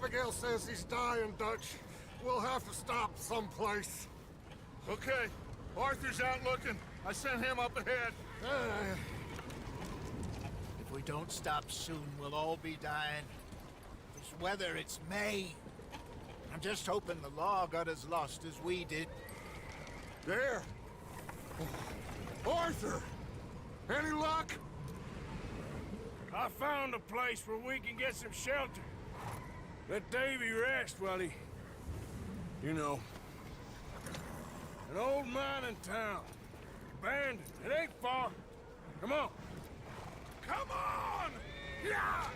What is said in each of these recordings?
Abigail says he's dying, Dutch. We'll have to stop someplace. Okay. Arthur's out looking. I sent him up ahead. If we don't stop soon, we'll all be dying. This weather, it's May. I'm just hoping the law got as lost as we did. There! Arthur! Any luck? I found a place where we can get some shelter. Let Davy rest while he... you know. An old mining town. Abandoned. It ain't far. Come on. Come on! Yeah!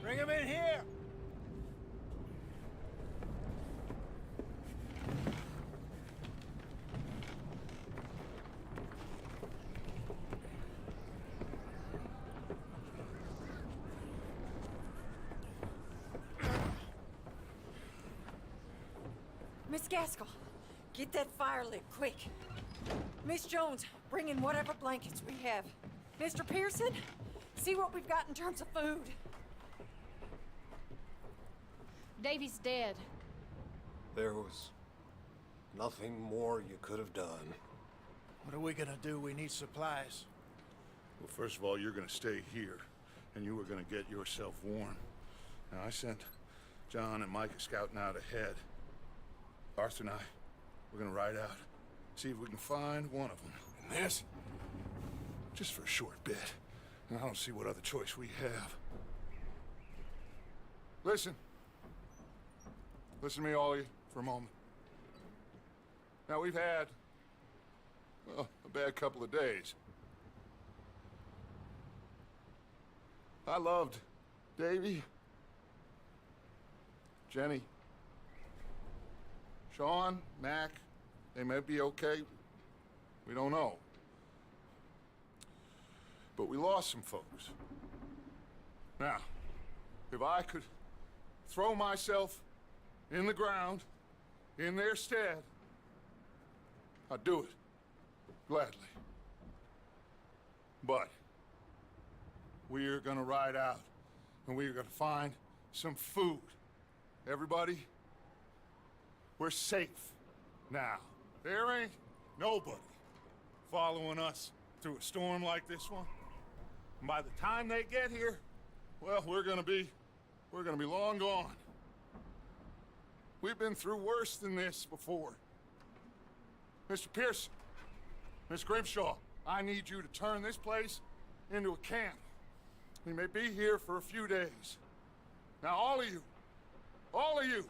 Bring him in here! Miss Gaskell, get that fire lit, quick. Miss Jones, bring in whatever blankets we have. Mr. Pearson, see what we've got in terms of food. Davy's dead. There was nothing more you could have done. What are we gonna do? We need supplies. Well, first of all, you're gonna stay here, and you are gonna get yourself warm. Now, I sent John and Micah scouting out ahead. Arthur and I, we're gonna ride out, see if we can find one of them. And this, just for a short bit. And I don't see what other choice we have. Listen. Listen to me, all of you, for a moment. Now, we've had, well, a bad couple of days. I loved Davy, Jenny, Sean, Mac. They may be okay. We don't know. But we lost some folks. Now, if I could throw myself in the ground in their stead, I'd do it gladly. But we're gonna ride out and we're gonna find some food. Everybody, we're safe now. There ain't nobody following us through a storm like this one. And by the time they get here, well, we're gonna be long gone. We've been through worse than this before. Mr. Pearson, Miss Grimshaw, I need you to turn this place into a camp. We may be here for a few days. Now, all of you,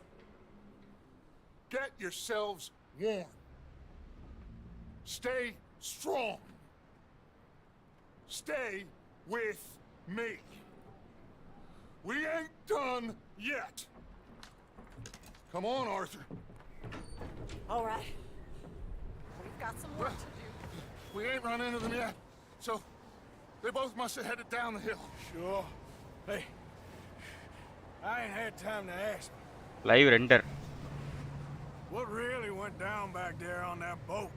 get yourselves warm. Stay strong. Stay with me. We ain't done yet. Come on, Arthur. All right. We've got some work to do. We ain't run into them yet, so they both must have headed down the hill. Sure. Hey, I ain't had time to ask. Live render. What really went down back there on that boat?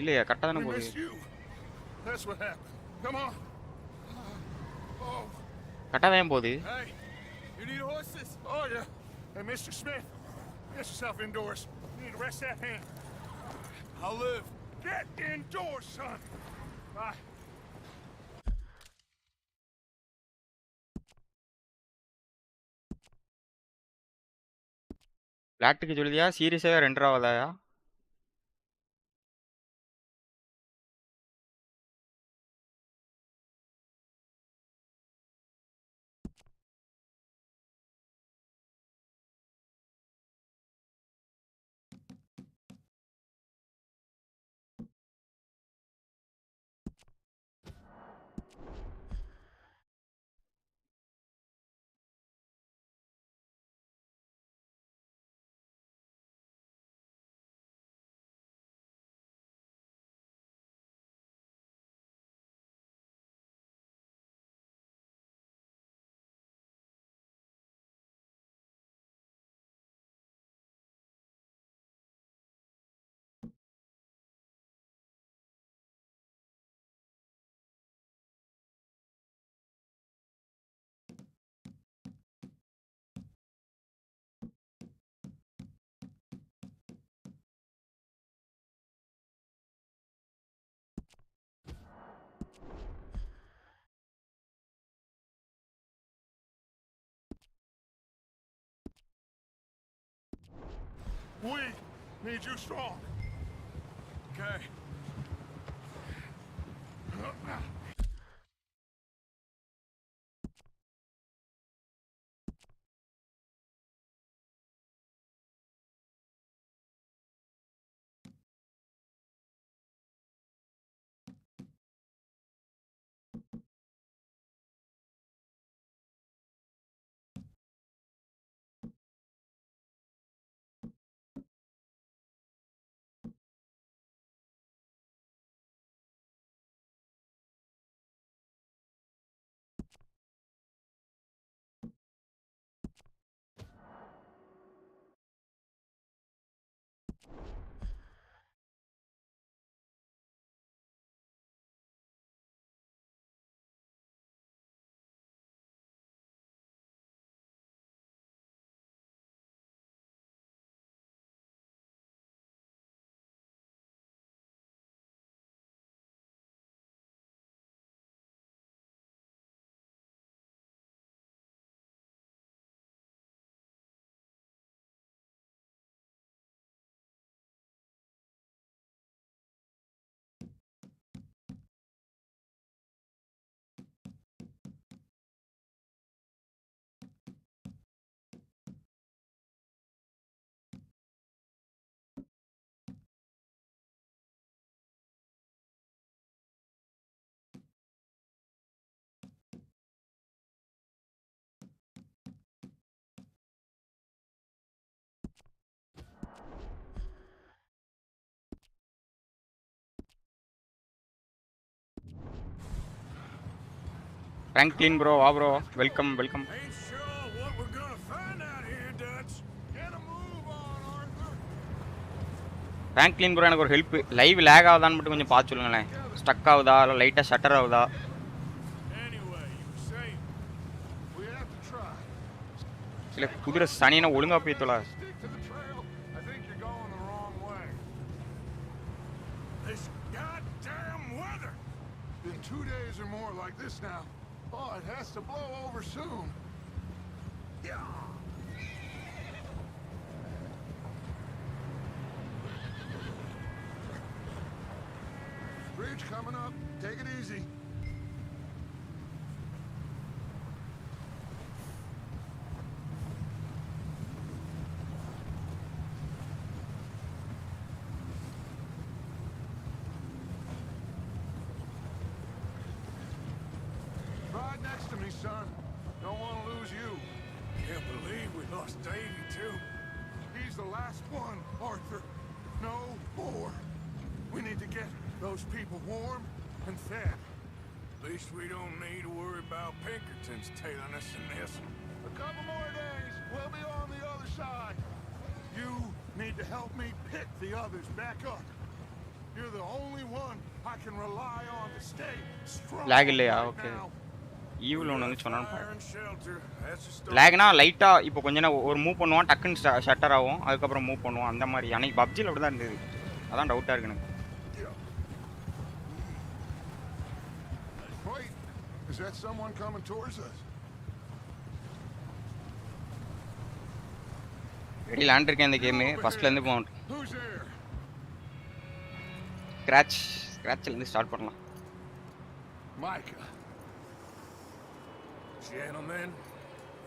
இல்லையா கரெக்டா தான We போகுது. missed you. That's what happened. Come on. Oh. கரெக்டா தான் போகுது. Hey, you need horses? Oh, yeah. Hey, Mr. Smith, get yourself indoors. You need to rest that hand. I'll live. Get indoors, son. Bye. பிளாட்டுக்கு சொல்லியா சீரியஸாவே render ஆகாதயா? We need you strong. Okay. Franklin bro, வா bro. Welcome. Ain't sure what we're gonna find out here, Dutch. Get a move on, Arthur. Franklin bro எனக்கு ஒரு help. Live lakh ஆகுதான்னு மட்டும் கொஞ்சம் பார்த்து சொல்லுங்களேன். Stuck ஆகுதா இல்ல லைட்டா ஷட்டர் ஆகுதா? Anyway, you were saying We have to try. இல்ல குதிரை சனியனை ஒழுங்கா போய் தொலை. Stick to the trail. I think you're going the wrong way. this goddamn weather. Been 2 days or more like this now. Oh, it has to blow over soon. Yeah. Bridge coming up. Take it easy. Ride next to me, son. Don't want to lose you. Can't believe we lost Davy too. He's the last one, Arthur. No more. We need to get those people warm and fed. At least we don't need to worry about Pinkertons tailing us in this. A couple more days, we'll be on the other side. You need to help me pick the others back up. You're the only one I can rely on to stay strong. Lag இல்லையா? right Okay. now. Evil ஒன்று வந்து சொன்னான்னு Fire and shelter. That's the story. லேக்னா லைட்டாக இப்போ கொஞ்ச நேரம் ஒரு move பண்ணுவான் டக்குன்னு ஷட்டர் ஆகும் அதுக்கப்புறம் மூவ் பண்ணுவான் அந்த மாதிரி அன்னைக்கு பப்ஜியில் அப்படி தான் இருந்தது அதான் டவுட்டாக இருக்கு எனக்கு. Wait, is that someone coming towards us? Ready land இருக்கேன் இந்த கேமு ஃபர்ஸ்ட்லேருந்து போகணும். Who's there? ஸ்க்ராட்ச்லேருந்து ஸ்டார்ட் பண்ணலாம். Micah. Gentlemen,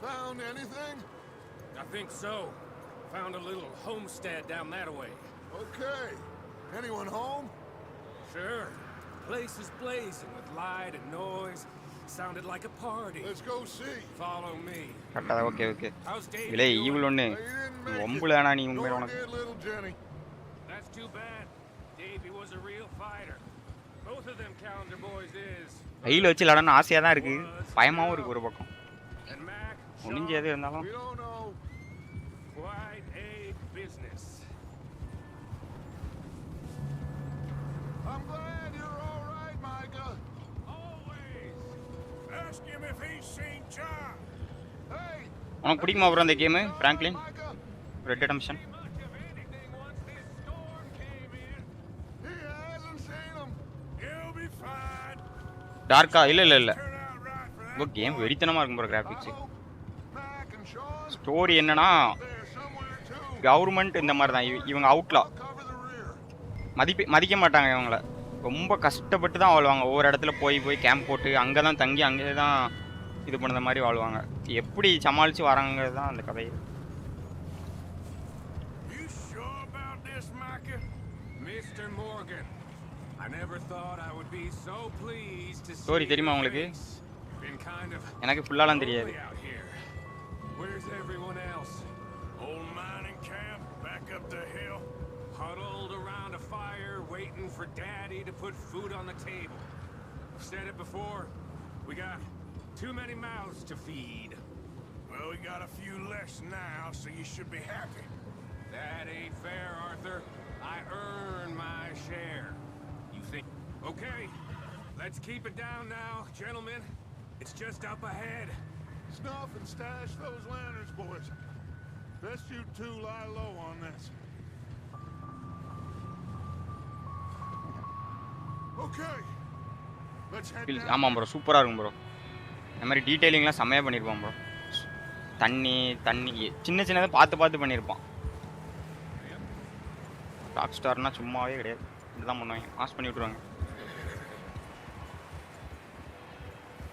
Found anything? I think so. Found a little homestead down that way. Okay. Anyone home? Sure. Place is blazing with light and noise. Sounded like a party. Let's go see. Follow me. கரெக்டாக okay okay How's Dave இல்லை doing? Evil ஒன்று You didn't make it. ஒம்புலண்ணா நீ Nor உண்மையில உனக்கு did little Jenny. That's too bad. Davey was a real fighter. Both of them calendar boys is. கையில் வச்சு விளாடணும்னு ஆசையாக தான் இருக்குது பயமாகவும் இருக்குது ஒரு பக்கம் And Mac, ஒளிஞ்சு எது இருந்தாலும். We don't know. quite a business. I'm glad you're all right, Micah. Always. Ask him if he's seen John. Hey. உனக்கு பிடிக்குமா அப்புறம் அந்த game Franklin Micah. ரெட்டெடம்ஷன்? Much of anything once this storm came in. He hasn't seen him. He'll be fine. டார்க்கா இல்லை Turn out right for இப்போ that. Game வெறித்தனமாக இருக்கும் bro I graphics. hope Mac and Sean story என்னன்னா there somewhere too. Government இந்த மாதிரி தான் இவங்க அவுட்லா I'll cover the rear. மதிக்க மாட்டாங்க இவங்கள ரொம்ப கஷ்டப்பட்டு தான் வாழ்வாங்க ஒவ்வொரு இடத்துல போய் கேம்ப் போட்டு அங்கே தான் தங்கி அங்கே தான் இது பண்ணுற மாதிரி வாழ்வாங்க எப்படி சமாளித்து வராங்கிறது தான் அந்த கதை. You sure about this, Micah? Mr. Morgan, I never thought I would be so pleased to see Story தெரியுமா your உங்களுக்கு? face. Been kind of எனக்கு ஃபுல்லாலாம் தெரியாது. lonely out here. Where's everyone else? Old mining camp back up the hill, huddled around a fire, waiting for Daddy to put food on the table. I've said it before. We got too many mouths to feed. Well, we got a few less now, so you should be happy. That ain't fair, Arthur. I earn my share. You think? Okay, let's keep it down now, gentlemen. It's just up ahead. Snuff and stash those lanterns, boys. Best you two lie low on this. Okay. Let's head down. ஆமாம் bro சூப்பராக இருக்கும் bro இந்த மாதிரி டீட்டெயிலிங்லாம் செம்மையாக பண்ணியிருப்பான் bro. தண்ணி சின்னதாக பார்த்து பண்ணியிருப்பான். ராக் ஸ்டார்னா சும்மாவே கிடையாது இதுதான் பண்ணுவாங்க பாஸ் பண்ணி விட்ருவாங்க.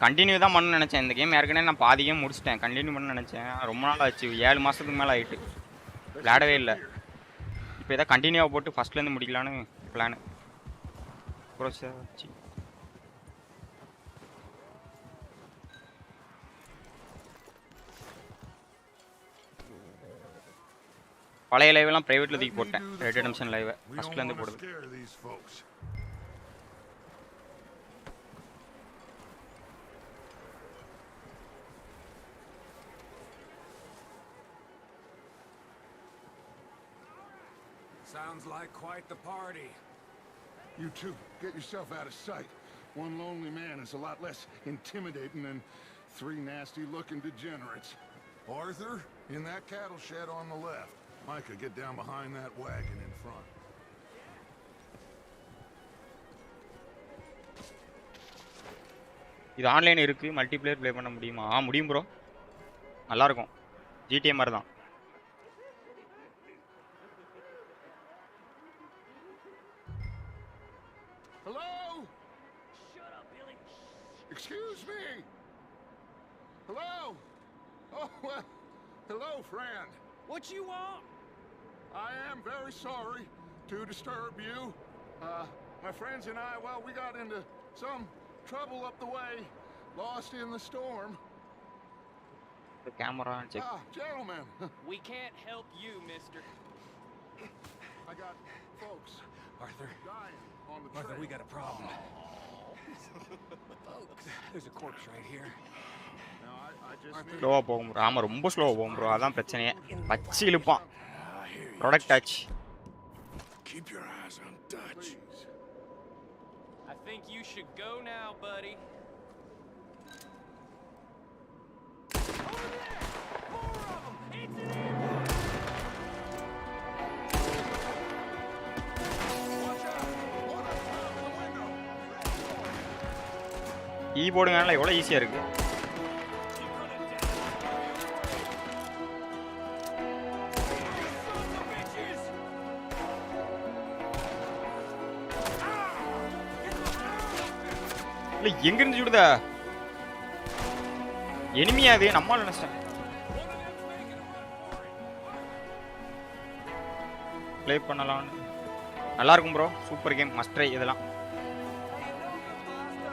கண்டினியூ தான் பண்ணணும்னு நினச்சேன் இந்த கேம் ஏற்கனவே நான் பாதி கேம் முடிச்சிட்டேன் கண்டினியூ பண்ண நினச்சேன் ரொம்ப நாள் ஆச்சு 7 மாதத்துக்கு மேலே ஆகிட்டு விளையாடவே இல்லை. இப்போ எதாவது கண்டினியூவாக போட்டு ஃபஸ்ட்லேருந்து முடிக்கலான்னு பிளானு ப்ரோச்சி. பழைய லைவெல்லாம் ப்ரைவேட்டில் தூக்கி போட்டேன் ரெட் ரெடம்ஷன் லைவை ஃபஸ்ட்லேருந்து போடுது. Scare these folks. Sounds like quite the party. You two, get yourself out of sight. One lonely man is a lot less intimidating than 3 nasty-looking degenerates. Arthur, in that cattle shed on the left. Micah, get down behind that wagon in front. இது online இருக்கு, multiplayer play பண்ண முடியுமா? முடியும் bro, நல்லா இருக்கும். GTA மாதிரி தான். Hello? Shut up, Billy. Excuse me. Hello? Oh, well, hello, friend. What you want? I am very sorry to disturb you. My friends and I, well, we got into some trouble up the way, lost in the storm. The camera check. Gentlemen. We can't help you, mister. I got folks Arthur. dying on the Arthur, trail. we got a problem. Folks, there's a corpse right here. Now, I just need... ஸ்லோவாக போகும் bro. ஆமாம், ரொம்ப ஸ்லோவாக போகும் bro. அதான் பிரச்சனையே. வச்சு இழுப்பான். Product touch. Keep your eyes on Dutch. Please. I think you should go now, buddy. Over there! More of them! It's an ambush! Watch out! One up top of the window! கீபோர்டுங்கனால எவ்வளோ ஈஸியாக இருக்குது. இல்லை எங்கிருந்து சுடுதா? எனிமியா அது? நம்மால் நினைச்சேன். Play பண்ணலாம்னு. நல்லா இருக்கும் bro, super game, must try. இதெல்லாம்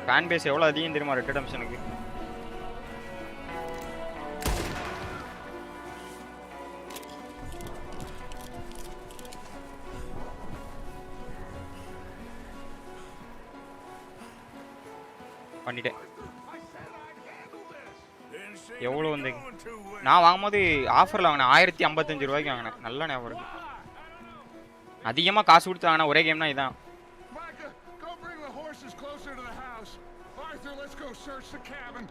ஃபேன் பேஸ் எவ்வளோ அதிகம் தெரியுமா ரெட் டெடம்ஷனுக்கு? பண்ணிட்டேன். எவ்வளோ வந்து நான் வாங்கும்போது ஆஃபரில் வாங்கினேன், 1055 ரூபாய்க்கு வாங்கினேன். நல்ல ஞாபகம் இருக்கு. அதிகமாக காசு கொடுத்து வாங்கின ஒரே கேம்னா இதான். Micah, go bring the horses closer to the house. Arthur, let's go search the cabin.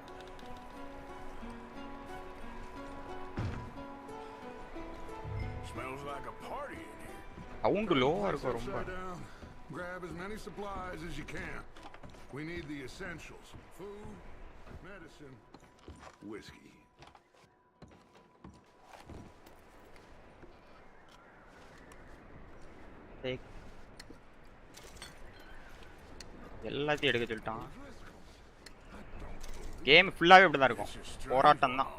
Smells like a party in here. Sound லோவாக இருக்கும் ரொம்ப. Sit down. Grab as many supplies as you can. We need the essentials: food, medicine, whiskey. எல்லாத்தையும் எடுக்க சொல்லிட்டான். Game ஃபுல்லாகவே இப்படி தான் இருக்கும், போராட்டம் தான்.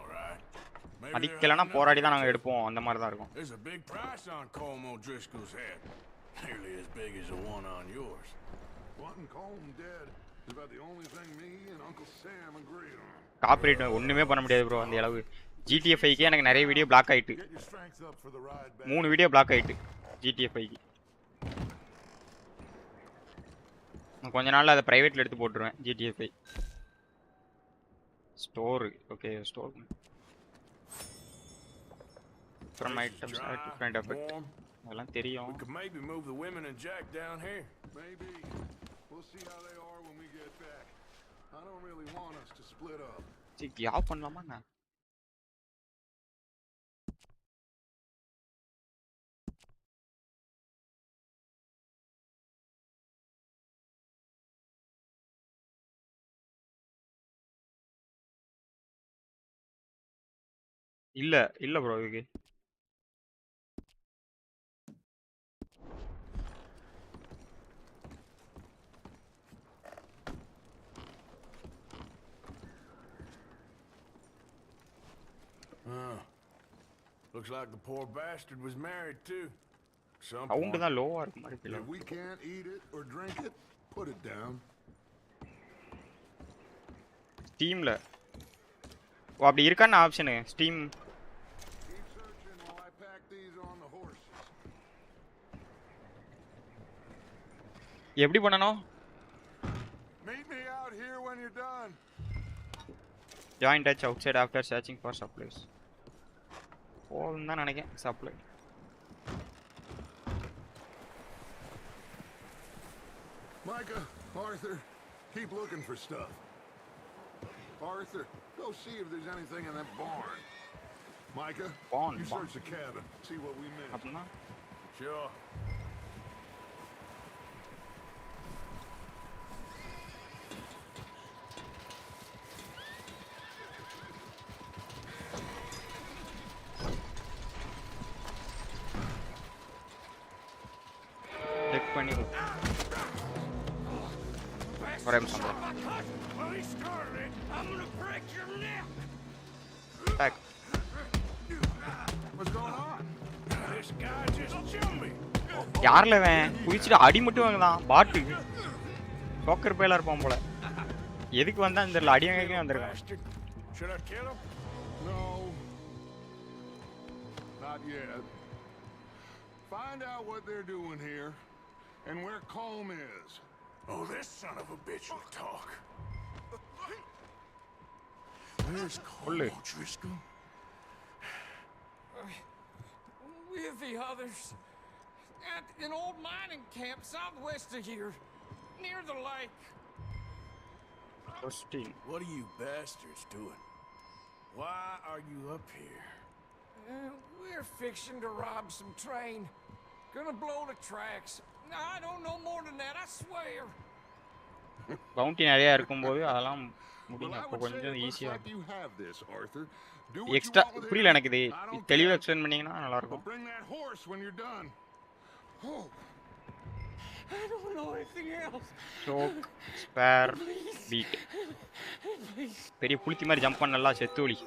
மதிக்கலைன்னா போராடி தான் நாங்கள் எடுப்போம், அந்த மாதிரி தான் இருக்கும். There's a big price on Colm O'Driscoll's head. Nearly as big as the one on yours. Wanting Colm dead is about the only thing me and Uncle Sam agree on. Copyright ஒன்றுமே பண்ண முடியாது bro. அந்த அளவு GTA 5க்கே எனக்கு நிறைய video block ஆகிட்டு. Get your strength up for the ride back. 3 video block ஆகிட்டு GTA 5க்கு. கொஞ்ச நாள் அதை ப்ரைவேட்டில் எடுத்து போட்டுருவேன். GTA 5 store. Okay, store from items different effect அதெல்லாம் தெரியும். We could maybe move the women and Jack down here. Maybe. We'll see how they are when we get back. I don't really want us to split up. சரி, யாவ் பண்ணலாமா என்ன? இல்ல bro, இதுக்கு Looks like the poor bastard was married too. Some sound தான் லோவா இருக்கு மாதிரி தெரியல. If we can't eat it or drink it, put it down. ஸ்டீம்ல ஓ அப்படி இருக்கான்னு option steam. Keep searching while I pack these on the horses. எப்படி பண்ணணும்? Meet me out here when you're done. Join touch outside after searching for supplies. போதும் தான் நினைக்கிறேன். Supply Micah, Arthur, keep looking for stuff. Arthur, go see if there's anything in that barn. Micah, Barn, you barn. search the cabin, see what we missed. அப்படின்னா Sure. Check பண்ணி ஒரே நிமிஷம் bro. Well, he started it. I'm gonna break your neck. Attack. What's going on? This guy just jumped me. யாரில் அவன் குதிச்சுட்டு அடி மட்டும் வாங்கலாம் பாட்டு சோக்கர் பேலாக இருப்பான் போல எதுக்கு வந்தான்னு தெரியல அடி வாங்கிக்கே வந்திருக்கான். Bastard. Should I kill him? No. Not yet. Find out what they're doing here and where Colm is. Oh, this son of a bitch will talk. Where's Cole O'Driscoll? With the others. At an old mining camp southwest of here. Near the lake. What are you bastards doing? Why are you up here? We're fixing to rob some train. Gonna blow the tracks. I don't know more than that, I swear. Bounty நிறையா இருக்கும்போது அதெல்லாம் Well, முடியும் I அப்போ would say கொஞ்சம் it looks ஈஸியாக like you have this, Arthur. Do what extra you want with புரியல it. எனக்கு இது I don't தெளிவாக care. எக்ஸ்பிளைன் பண்ணிங்கன்னா But நல்லாயிருக்கும். bring that horse when you're done. Oh. I don't know anything else. ஷோக் ஸ்பேர் பீட் Please. பெரிய புளித்தி மாதிரி ஜம்ப் பண்ண நல்லா செத்தோலி.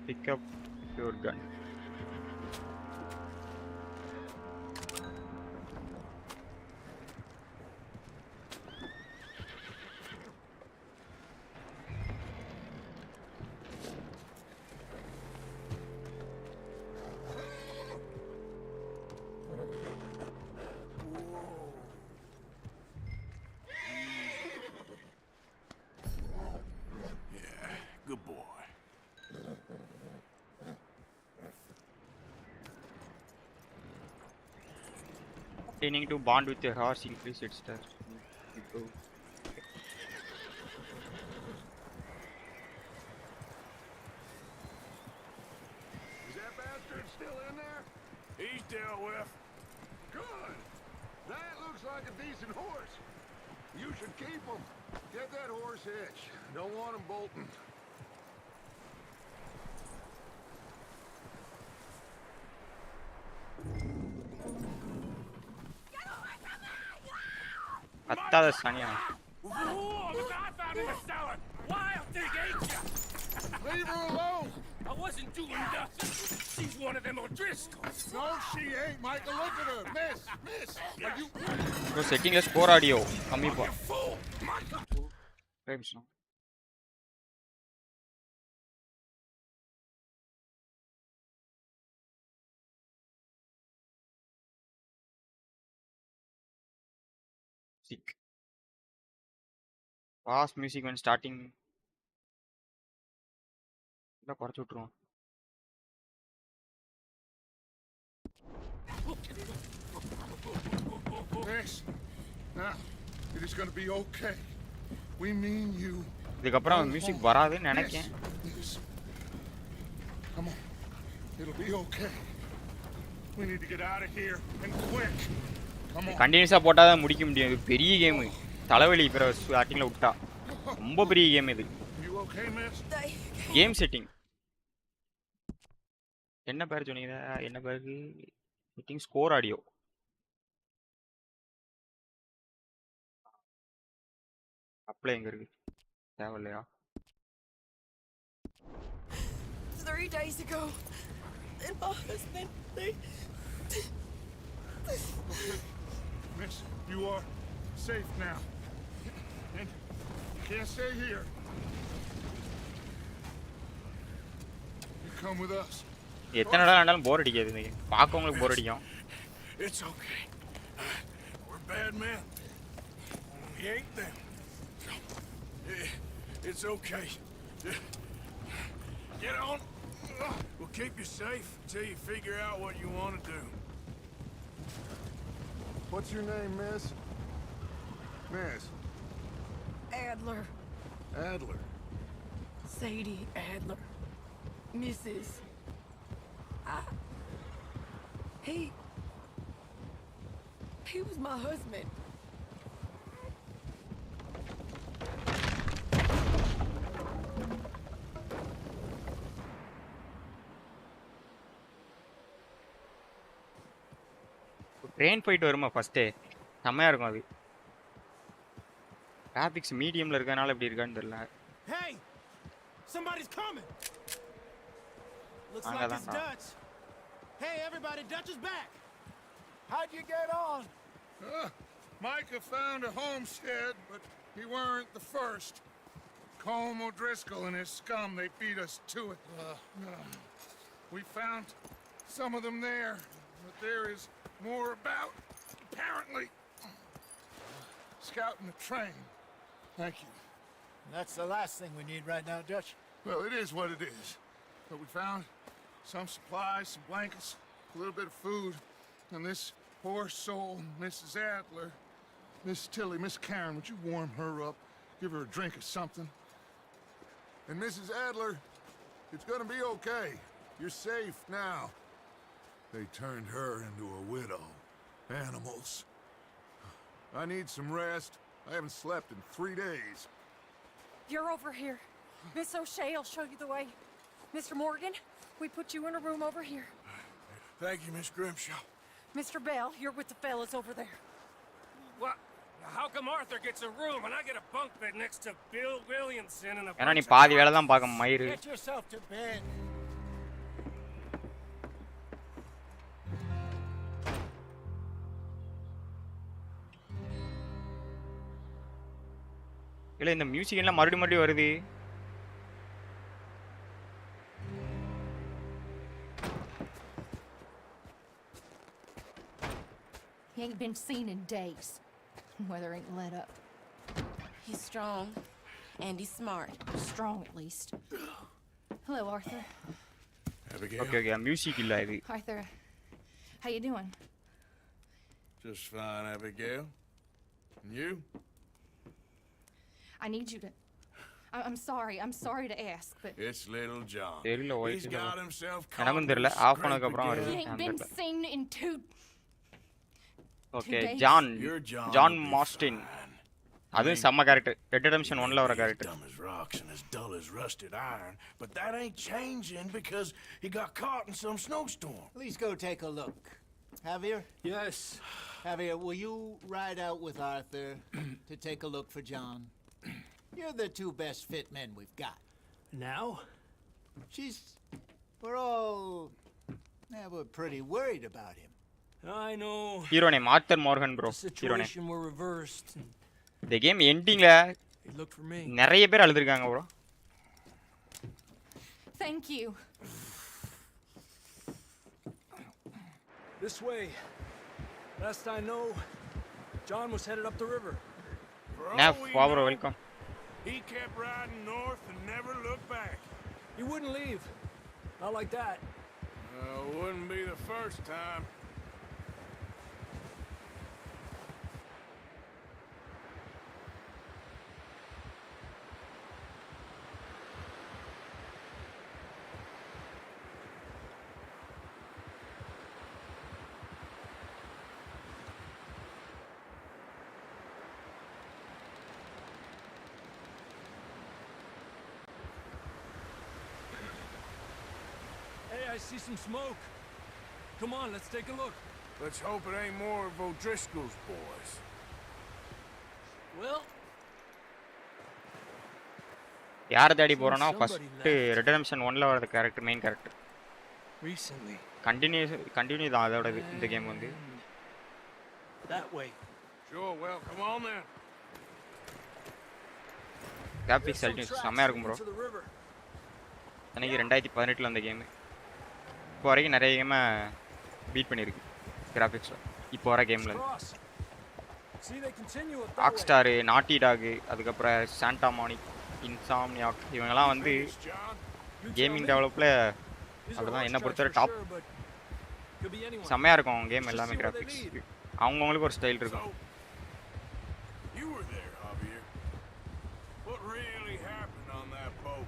Pick up your gun. Good boy. Training to bond with your horse increase its stats. Is that bastard still in there? He's dealt with. Good. That looks like a decent horse. You should keep him. Get that horse hitched. Don't want him bolting. பத்தாத சனியா. Whoa, look, I found in the cellar. Wild thing, ain't ya? Leave her alone. I wasn't doing nothing. She's one of them O'Driscolls. No, she ain't, Michael. Look at her. Miss. Are you... so செட்டிங்கில் score audio கம்மி பா. Fool! Michael! ஒரே நிமிஷம். Fast music வந்து starting எல்லாம் குறைச்சி விட்ருவோம். Miss. Now, it is going to be okay. We mean you. இதுக்கப்புறம் மியூசிக் வராதுன்னு நினைக்கேன். Miss. Come on. It'll be okay. We need to get out of here and quick. Come on. கண்டினியூஸாக போட்டால் தான் முடிக்க முடியும். இது பெரிய கேமு. தலைவலி இப்போ ஸ்டார்டிங்கில் விட்டா ரொம்ப பெரிய கேம் இது. You okay, miss? Game setting என்ன பேர் சொன்னீங்க? என்ன பேருக்கு செட்டிங் ஸ்கோர் ஆடியோ அப்ளை எங்க இருக்கு? தேவையில்லையா? 3 days ago, and my husband, Miss, you are safe now. And you can't stay here. You come with us. எத்தனை நாள் ஆனாலும் போர் அடிக்காது இந்த கேம். பார்க்கவங்களுக்கு போர் அடிக்கும். It's okay. We're bad men. We ain't them. It's okay. Get on We'll keep you safe until you figure out what you want to do. What's your name, miss? Miss Adler. Adler. Sadie Adler. Mrs. He was my husband. Train போயிட்டு வருமா first செம்மையா இருக்கும் அது graphics மீடியம்ல இருக்கனால எப்படி இருக்கான்னு தெரியல Hey! Somebody's coming! Looks like it's Dutch. Hey, everybody, Dutch is back. How'd you get on? Micah found a homestead, but he weren't the first. Colm O'Driscoll and his scum, they beat us to it. We found some of them there, but there is more about, apparently. Scouting the train. Thank you. That's the last thing we need right now, Dutch. Well, it is what it is. But we found some supplies, some blankets, a little bit of food, and this poor soul, Mrs. Adler, Miss Tilly, Miss Karen, would you warm her up? Give her a drink or something? And Mrs. Adler, it's gonna be okay. You're safe now. They turned her into a widow. Animals. I need some rest. I haven't slept in 3 days. You're over here. Miss O'Shea will show you the way. Mr. Morgan, we put you in a room over here. Thank you, Miss Grimshaw. Mr. Bell, you're with the fellas over there. What? How come Arthur gets a room and I get a bunk bed next to Bill Williamson and a ஏன்னா நீ bunch of பாதி வேலை தான் பார்க்க மயிறு Get yourself to bed. இல்ல இந்த music எல்லாம் மறுபடியும் வருது He ain't been seen in days. Weather ain't let up. He's strong, and he's smart. Strong, at least. Hello, Arthur. Abigail? Okay okay music இல்ல இது Arthur, how you doing? Just fine, Abigail. And you? I need you to... I'm sorry to ask, but... It's little John. தெரியல He's got himself caught எனக்கும் in தெரியல this of scrape பண்ணதுக்கு அப்புறம் again. வருது He ain't been seen in okay days. John Your John John will be மாஸ்டின் fine. அதுவும் செம்ம character red ரெடெம்ஷன் 1ல வர He's character dumb as rocks and as dull as rusted iron, but that ain't changing because he got caught in some snowstorm. Please go take a look. Javier? Yes. Javier, will you ride out with Arthur to take a look for John? You're the two best fit men we've got. Now? We're pretty worried about him. I know. Hero name Arthur Morgan bro The hero name situation were reversed. And இந்த game எண்டிங்ல he looked for me. நிறைய பேர் அழுதுருக்காங்க bro Thank you. This way. Last I know, John was headed up the river. For all நேஃப் we வா bro know, welcome he kept riding north and never looked back. He wouldn't leave. Not like that. Wouldn't be the first time. Hey, I see some smoke. Come on, let's take a look. Let's hope it ain't more of O'Driscoll's boys. Well, யாரை தேடி போறோம்னா first red ரெடெம்ஷன் 1ல வர character main character recently. Continue தான் அதோட இந்த game வந்து That way. Sure, well, come on then. Graphics செம்மையா இருக்கும் ப்ரோ To the river. எனக்கு 2018ல அந்த கேம் இப்போ வரைக்கும் நிறைய கேமை பீட் பண்ணியிருக்கு கிராபிக்ஸில் இப்போ வர கேமில் Cross. See, they continue up that rock way. Star நாட்டி டாகு அதுக்கப்புறம் சாண்டா மானிக் இன்சாம்னியாக் இவங்கெல்லாம் வந்து Yes, John. You tell gaming me. டெவலப்பில் அப்படிதான் என்ன பொறுத்தவரை டாப் செம்மையா இருக்கும் கேம் எல்லாமே கிராஃபிக்ஸ் அவங்கவுங்களுக்கு ஒரு ஸ்டைல் இருக்கும். You were there, Javier. What really happened on that boat?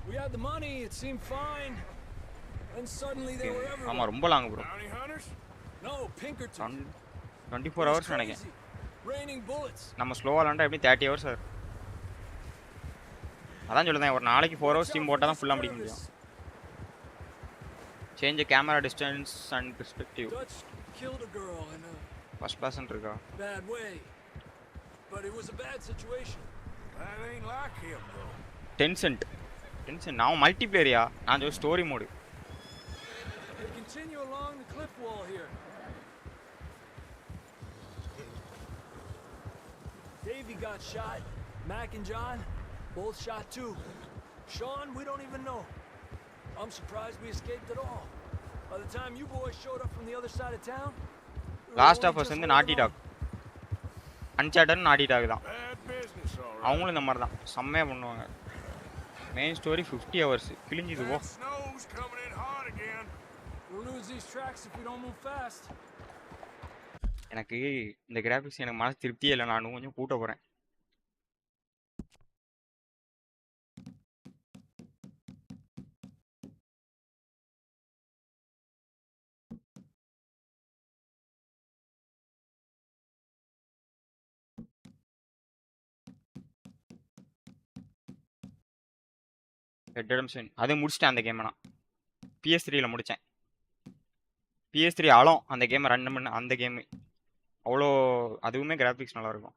We had the money, it seemed fine. And suddenly they were everywhere. ஆமா ரொம்ப long bro. Bounty hunters? No, Pinkerton. 24 hours நினைக்கிறேன். Raining bullets. நம்ம ஸ்லோவா விளையாண்டா எப்படி 30 hours ஆகும். அதான் சொல்லுதேன் ஒரு நாளைக்கு 4 hours டீம் போட்டா தான் ஃபுல்லா முடிக்க முடியும். Change the camera distance and perspective. Dutch killed a girl in a First person இருக்கா? bad way. But it was a bad situation. That ain't like him, though. Tencent நான் மல்டிப்ளேயர்யா நான் ஒரு story mode. We continue along the cliff wall here. Davey got shot. Mac and John both shot too. Sean, we don't even know. I'm surprised we escaped at all. By the time you boys showed up from the other side of town, last of us வந்து naughty dog. Uncharted naughty dog தான். Bad business, all right. அவங்களும் இந்த மாதிரி தான் செம்மையா பண்ணுவாங்க. Main story 50 hours கிழிஞ்சுது போ. That snow's coming in hot again. we'll lose these tracks if we don't move fast. எனக்கு இந்த கிராபிக்ஸ் எனக்கு மனசு திருப்தியே இல்லை. நான் கொஞ்சம் கூட்ட போறேன். ரெட் ரெடம்ஷன் அது முடிச்சிட்டேன் அந்த கேமை நான் PS3ல முடித்தேன். PS3 ஆழம் அந்த கேமை ரன் பண்ண அந்த கேமு அவ்வளோ அதுவுமே கிராஃபிக்ஸ் நல்லாயிருக்கும்.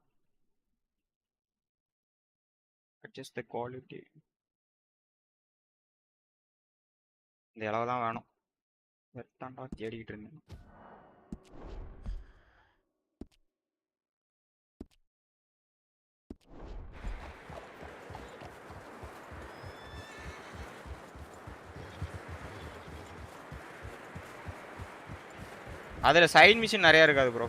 அட்ஜஸ்ட் த குவாலிட்டி இந்த அளவு தான் வேணும். தாண்டா தேடிக்கிட்டு இருந்தேன். அதில் சைட் மிஷின் நிறையா இருக்காது ப்ரோ.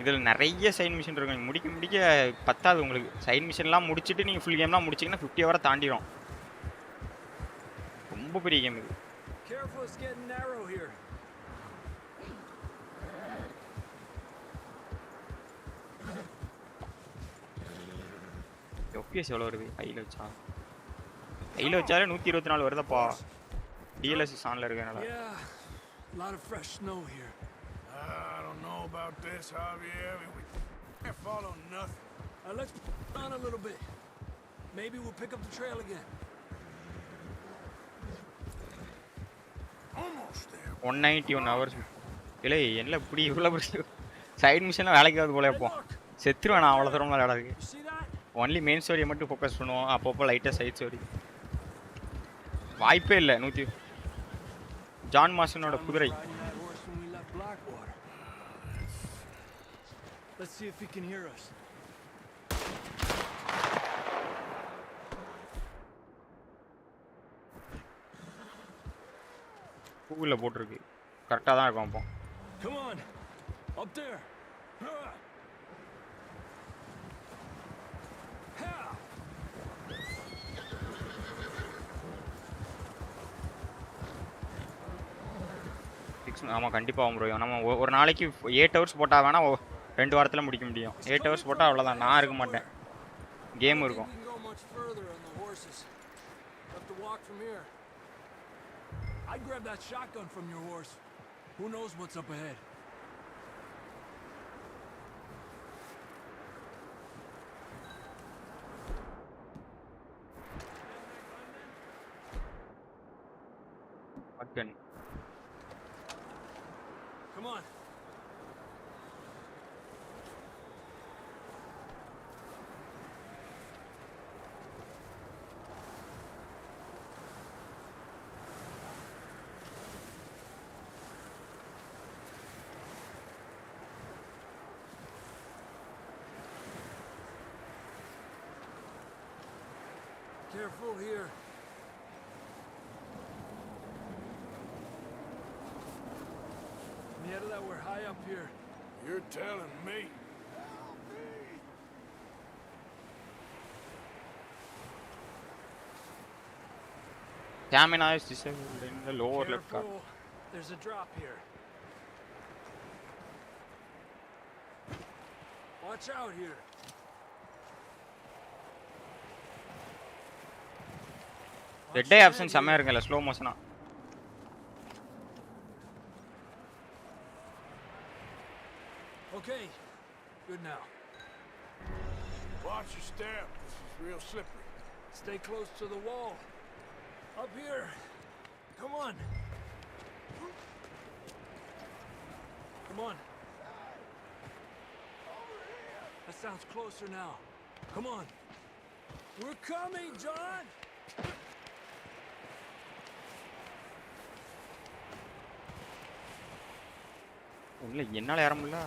இதில் நிறைய சைட் மிஷின் இருக்கும். நீங்கள் முடிக்க பத்தாது உங்களுக்கு. சைட் மிஷின்லாம் முடிச்சுட்டு நீங்கள் ஃபுல் கேம்லாம் முடிச்சிங்கன்னா 50 hour தாண்டிடும். ரொம்ப பெரிய கேம் இது. Careful, it's getting narrow here. FPS எவ்வளோ வருது கையில் வச்சாலே 124 வருதப்பா. DLSS ஆன்ல இருக்கனால. Yeah, a lot of fresh snow here. I don't know about this, Javier. We can't follow nothing. Let's on a little bit. Maybe we'll pick up the trail again. Almost there. 191 hours. இல்லை என்ன இப்படி இவ்வளோ side மிஷின்லாம் வேலைக்கு ஆகுது போல எப்போ செத்துருவேன் நான் அவ்வளோ தூரம் விளையாடாது. You see that? Only main ஸ்டோரியை மட்டும் ஃபோக்கஸ் பண்ணுவோம். அப்பப்போ லைட்டாக சைட் ஸ்டோரி வாய்ப்பே இல்லை. ஜான் மார்ஷனோட குதிரை. Let's see if he can hear us. கூகுளில் போட்டிருக்கு கரெக்டாக தான் இருக்கும். அப்போ Come on, up there. ஆமாம் கண்டிப்பாக ஆகும் ப்ரோ. நம்ம ஒரு நாளைக்கு 8 hours போட்டால் வேணால் 2 வாரத்தில் முடிக்க முடியும். 8 hours போட்டால் அவ்வளோதான். நான் இருக்க மாட்டேன். கேம் இருக்கும். I'd grab that shotgun from your horse. Who knows what's up ahead? Shotgun. Come on. Careful here. Mieta, that we're high up here. You're telling me. Stamina is disabled in the lower left corner. Careful. There's a drop here. Watch out here. Dead eye option செமையா இருக்குல்ல slow மோஷனா. Okay. Good now. Watch your step. This is real slippery. Stay close to the wall. Up here. Come on. Come on. That sounds closer now. Come on. We're coming, John! உள்ள என்னால ஏற முடியல.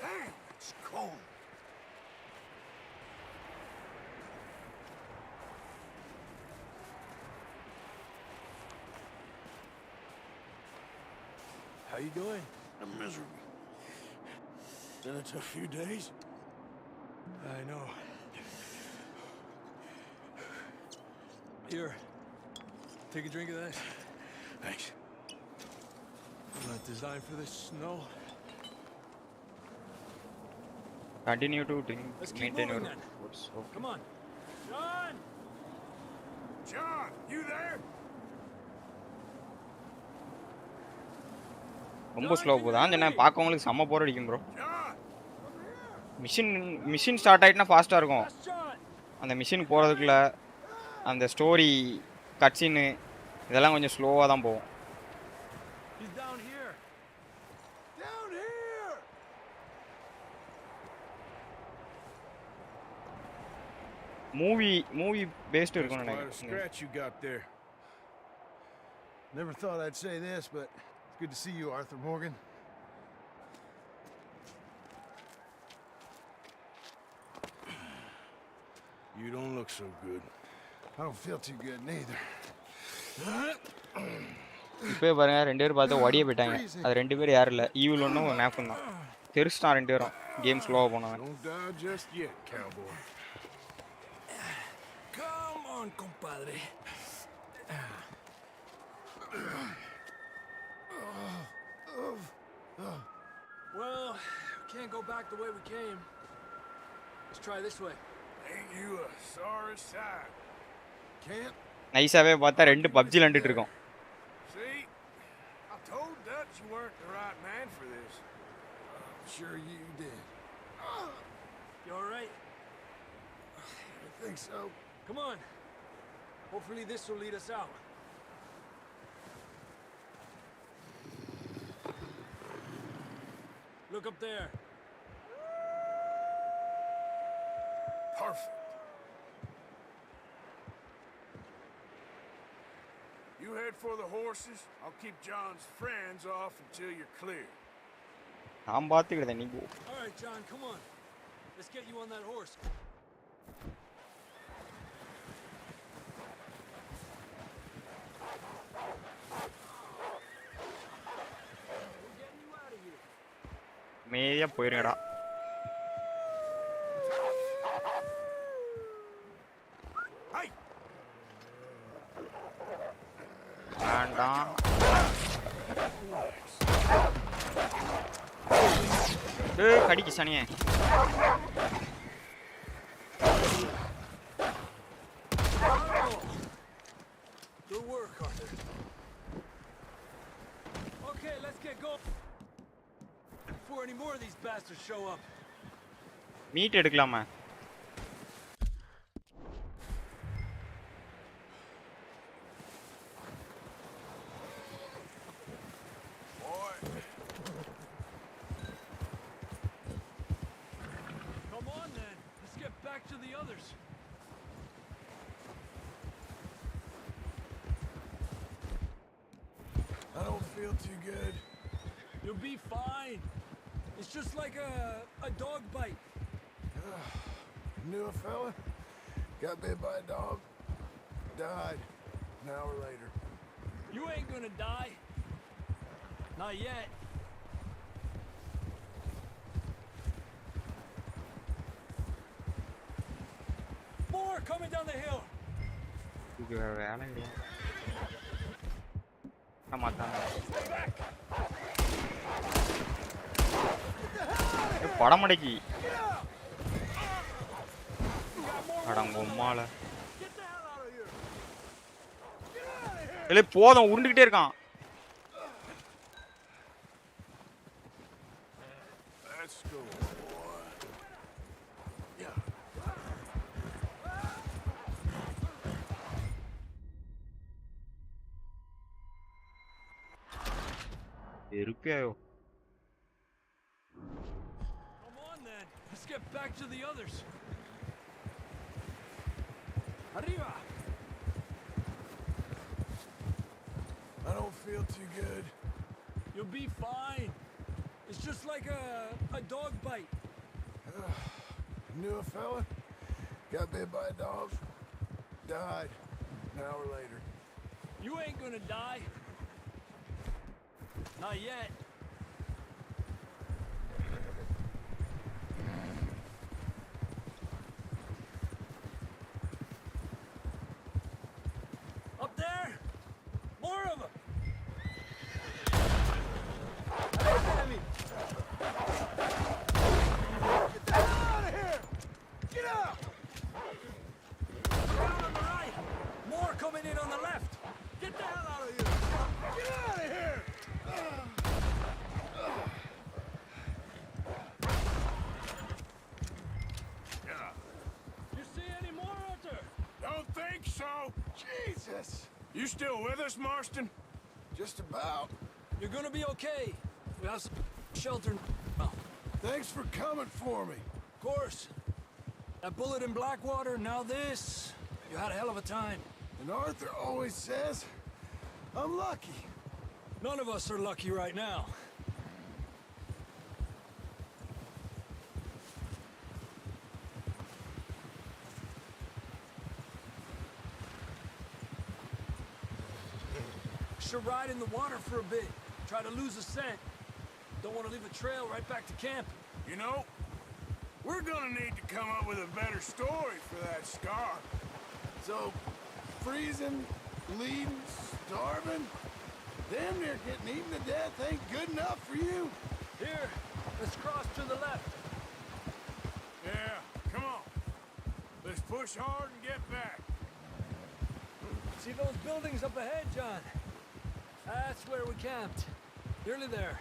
Damn, it's cold. How you doing? I'm miserable. Been a tough few days. I know. Here. Take a drink of that. Thanks. I'm not designed for this snow. Continue to drink. Let's keep Maintain your moving then. foods. Okay. Come on. John! John, you there? ரொம்ப slow போகுது. ஆஞ்சனா பார்க்கவங்களுக்கு செம்ம போர் அடிக்கும் bro. John! Machine start ஆயிட்டுனா ஃபாஸ்ட்டாக இருக்கும். That's John! அந்த machine போகிறதுக்குள்ள அந்த story கட்சின்னு இதெல்லாம் கொஞ்சம் ஸ்லோவாக தான் போகும். He's down here. Down here! Movie based இருக்கும்னு Quite a நினைக்கிறேன். scratch you got there. Never thought I'd say this, but it's good to see you, Arthur Morgan. You don't look so good. I don't feel too good neither. இப்போ பாருங்க 2 பேர் பார்த்து ஓடியே போயிட்டாங்க. அது 2 பேர் யாரும் இல்லை, ஈவில் ஒன்றும் நேஃபும் தான். தெரிச்சிட்டான் 2 பேரும் கேம் ஸ்லோவாக போனவன். Don't die just yet, cowboy. Come on, compadre. Well, we can't go back the way we came. Let's try this way. Ain't you a sorry sight? Can't. நைஸாகவே பார்த்தா 2 பப்ஜி விளாண்டுட்டு இருக்கோம். See? I told Dutch you weren't the right man for this. Sure you did. You all right? I think so. Come on. Hopefully this will lead us out. Look up there. Perfect. You head for the horses. I'll keep John's friends off until you're clear. நான் பார்த்துக்கிட்டேன் நீ போ. All right, John, come on. Let's get you on that horse. We're getting you out of here. மேயா போயிருங்கடா. Hey! வேண்டாம். கடிக்கு சனியே. Good work, Arthur. Okay, let's get going. Before any more of these bastards show up. Meet எடுக்கலாமா? Come on then. Let's get back to the others. I don't feel too good. You'll be fine. It's just like a dog bite. Knew a fella, got bit by a dog, died an hour later. You ain't gonna die. Not yet. coming down the hill. இது வேலை இல்லையா மாட்டாங்க படமடைக்கு அடங்க உம்மால இல்ல போதும் உருண்டுகிட்டே இருக்கான் Let's go, boy. Yeah. இருப்பியாயோ Come on then. Let's get back to the others. Arriba. I don't feel too good. You'll be fine. It's just like a dog bite. Knew a fella, got bit by a dog, died an hour later. You ain't gonna die. Not yet. Up there? More of them! Enemy! Get the hell out of here! Get out! Down on the right! More coming in on the left! Get the hell out of here! Get out of here! You see any more out there? Don't think so. Jesus! You still with us, Marston? Just about. You're gonna be okay. We have some shelter now. Thanks for coming for me. Of course. That bullet in Blackwater, now this. You had a hell of a time. And Arthur always says, I'm lucky. None of us are lucky right now. Should ride in the water for a bit. Try to lose a scent. Don't want to leave a trail right back to camp. You know, we're gonna need to come up with a better story for that scar. So, freezing, bleeding, starving, damn near getting eaten to death ain't good enough for you. Here, let's cross to the left. Yeah, come on. Let's push hard and get back. See those buildings up ahead, John? That's where we camped. Nearly there.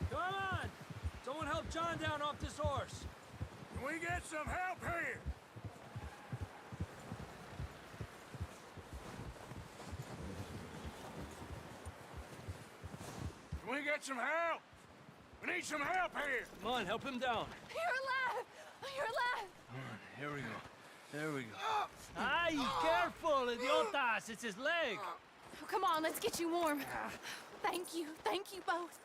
Come on! Someone help John down off this horse. Can we get some help here? Can we get some help? We need some help here. Come on, help him down. You're alive! You're alive! Come on, here we go. There we go. Ay, careful, idiotas! It's his leg. Oh, come on, let's get you warm. Thank you both.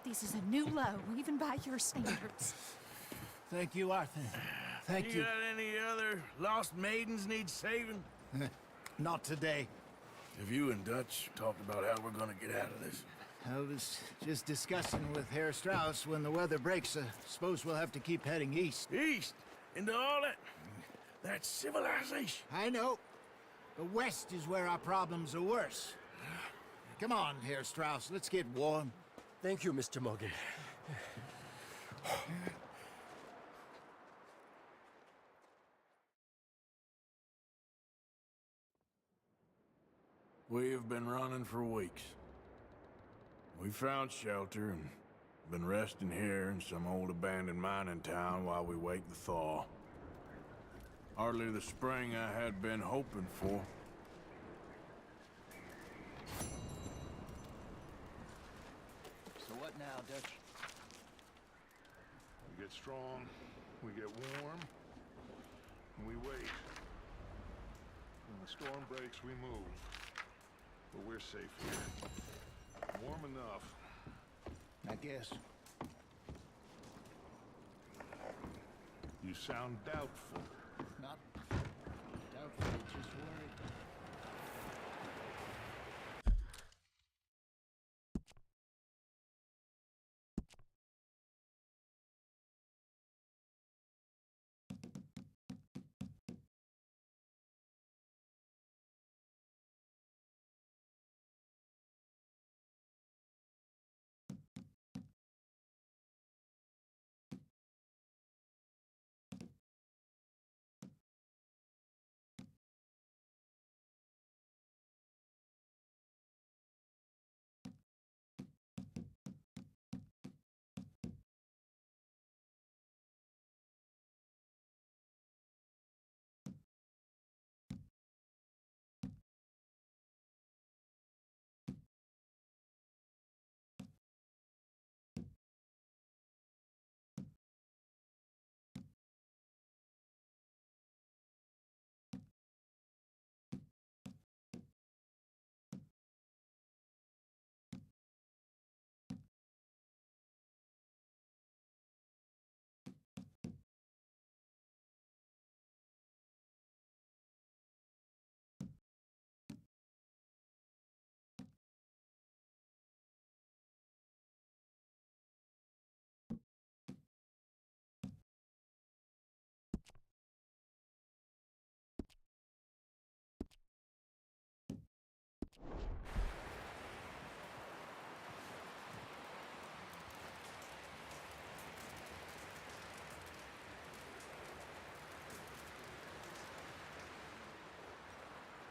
This is a new low, even by your standards. Thank you, Arthur. Thank You you. got any other lost maidens need saving? Not today. Have you and Dutch talked about how we're gonna get out of this? I was just discussing with Herr Strauss when the weather breaks. Suppose we'll have to keep heading east. East? Into all that civilization? I know. But west is where our problems are worse. Come on, Herr Strauss. Let's get warm. Thank you, Mr. Morgan. We have been running for weeks. We found shelter and been resting here in some old abandoned mining town while we wait the thaw. Hardly the spring I had been hoping for. So what now, Dutch? We get strong, we get warm, and we wait. When the storm breaks, we move. But we're safe here. Warm enough. I guess. You sound doubtful. Not doubtful, just worried.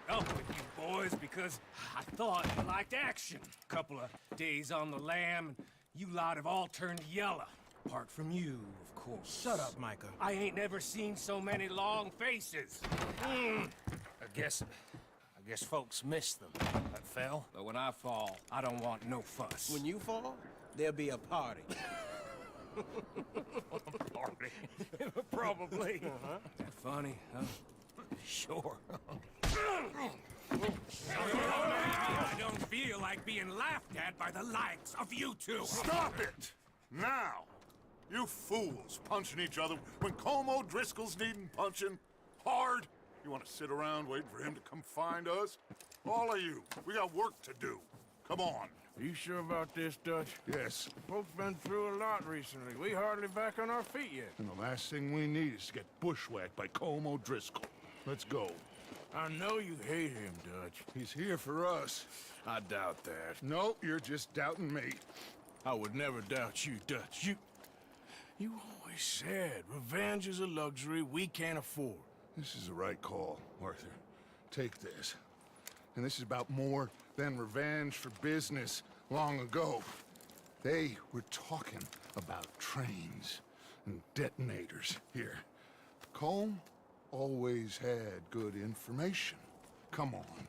up with you boys because I thought you liked action. Couple of days on the lam, and you lot have all turned yellow. Apart from you, of course. Shut up, Micah. I ain't never seen so many long faces. I guess folks miss them. That fell. But when I fall, I don't want no fuss. When you fall, there'll be a party. Party. Probably. That funny, huh? Sure. I don't feel like being laughed at by the likes of you two. Stop it! Now! You fools punching each other when Como Driscoll's needing punching hard. You want to sit around waiting for him to come find us? All of you, we got work to do. Come on. Are you sure about this, Dutch? Yes. Folks been through a lot recently. We hardly back on our feet yet. And the last thing we need is to get bushwhacked by Como Driscoll. Let's go. I know you hate him, Dutch. He's here for us. I doubt that. No, you're just doubting me. I would never doubt you, Dutch. You always said revenge is a luxury we can't afford. This is the right call, Arthur. Take this. And this is about more than revenge for business long ago. They were talking about trains and detonators here. Colm always had good information. Come on.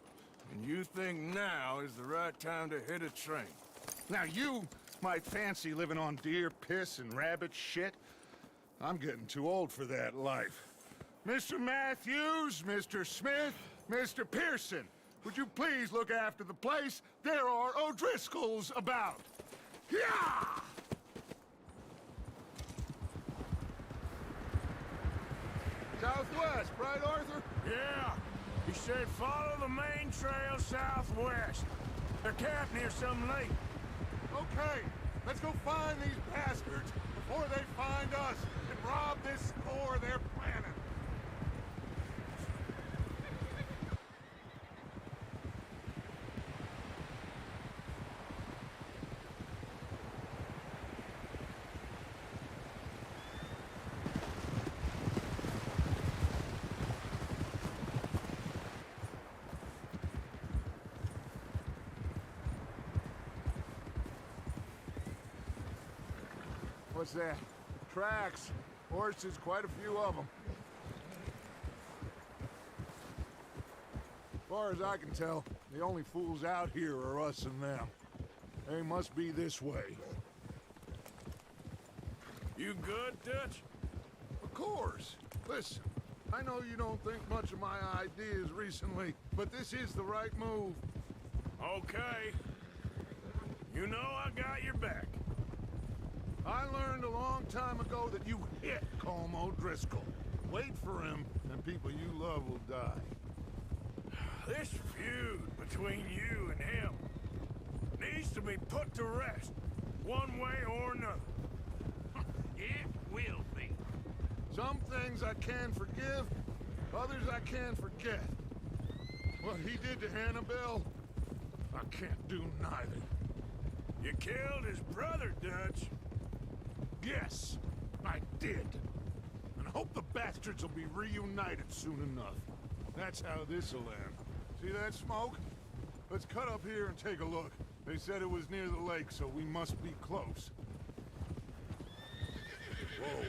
And you think now is the right time to hit a train? Now you might fancy living on deer piss and rabbit shit. I'm getting too old for that life. Mr. Matthews, Mr. Smith, Mr. Pearson, would you please look after the place? There are O'Driscolls about. Yeah! Southwest, right, Arthur? Yeah. He said follow the main trail southwest. They're camped near some lake. Okay, let's go find these bastards before they find us and rob this store they're planning. What's that? Tracks. Horses, quite a few of them. As far as I can tell, the only fools out here are us and them. They must be this way. You good, Dutch? Of course. Listen, I know you don't think much of my ideas recently, but this is the right move. Okay. You know I got your back. I learned a long time ago that you hit Como Driscoll. Wait for him, and people you love will die. This feud between you and him needs to be put to rest, one way or another. It will be. Some things I can forgive, others I can forget. What he did to Annabelle, I can't do neither. You killed his brother, Dutch. Yes, I did. And I hope the bastards will be reunited soon enough. That's how this'll end. See that smoke? Let's cut up here and take a look. They said it was near the lake, so we must be close. Whoa.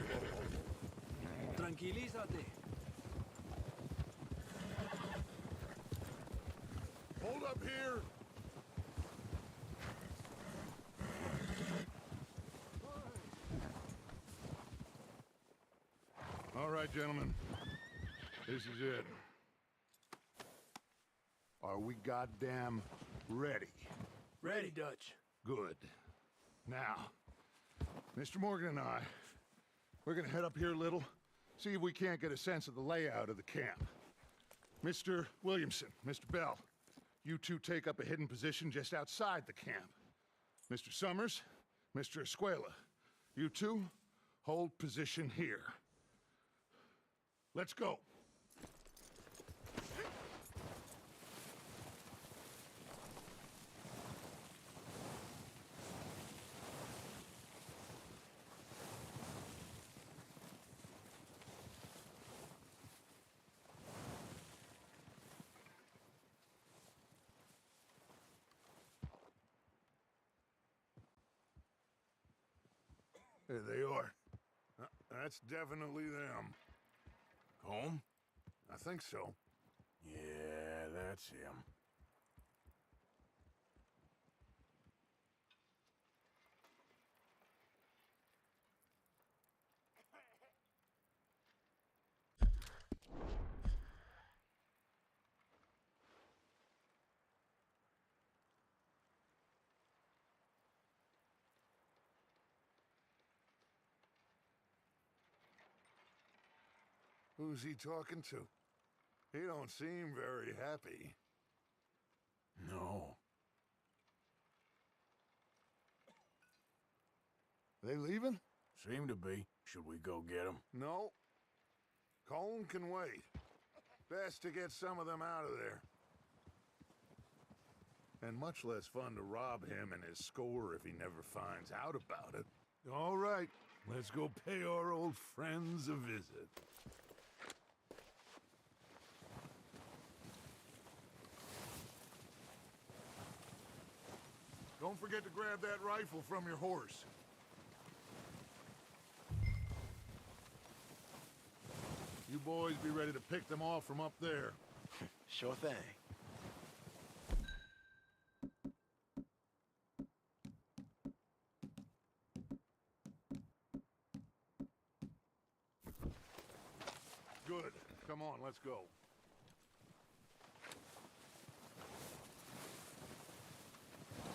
Tranquilízate. Hold up here. All right, gentlemen. This is it. Are we goddamn ready? Ready, Dutch. Good. Now, Mr. Morgan and I, we're gonna head up here a little, see if we can't get a sense of the layout of the camp. Mr. Williamson, Mr. Bell, you two take up a hidden position just outside the camp. Mr. Summers, Mr. Escuela, you two hold position here. Let's go. There they are. That's definitely them. Home? I think so. Yeah, that's him. Who's he talking to? He don't seem very happy. No. They leaving? Seem to be. Should we go get them? No. Colm can wait. Best to get some of them out of there. And much less fun to rob him and his score if he never finds out about it. All right, let's go pay our old friends a visit. Don't forget to grab that rifle from your horse. You boys be ready to pick them off from up there. Sure thing. Good. Come on, let's go.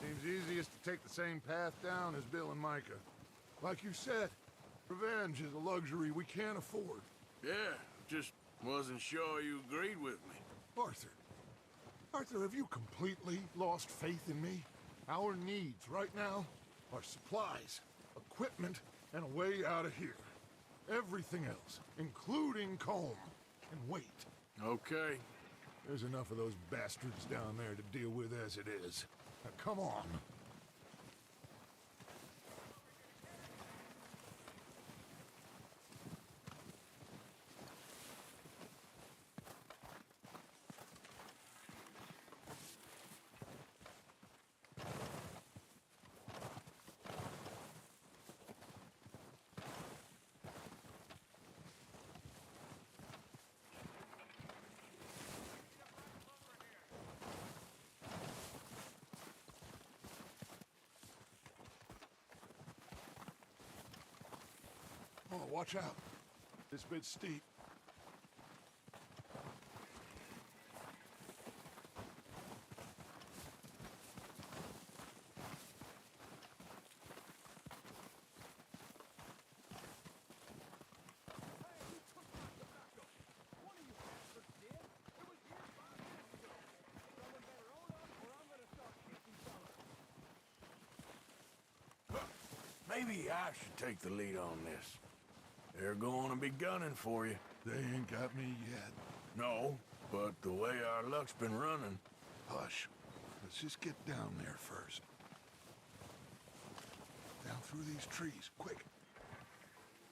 Seems easiest to take the same path down as Bill and Micah. Like you said, revenge is a luxury we can't afford. Yeah, just wasn't sure you agreed with me. Arthur, have you completely lost faith in me? Our needs right now are supplies, equipment, and a way out of here. Everything else, including Colm, can wait. Okay. There's enough of those bastards down there to deal with as it is. Now, come on. Oh, watch out. This bit's steep. Maybe I should take the lead on this. They're going to be gunning for you. They ain't got me yet. No, but the way our luck's been running... Hush. Let's just get down there first. Down through these trees, quick.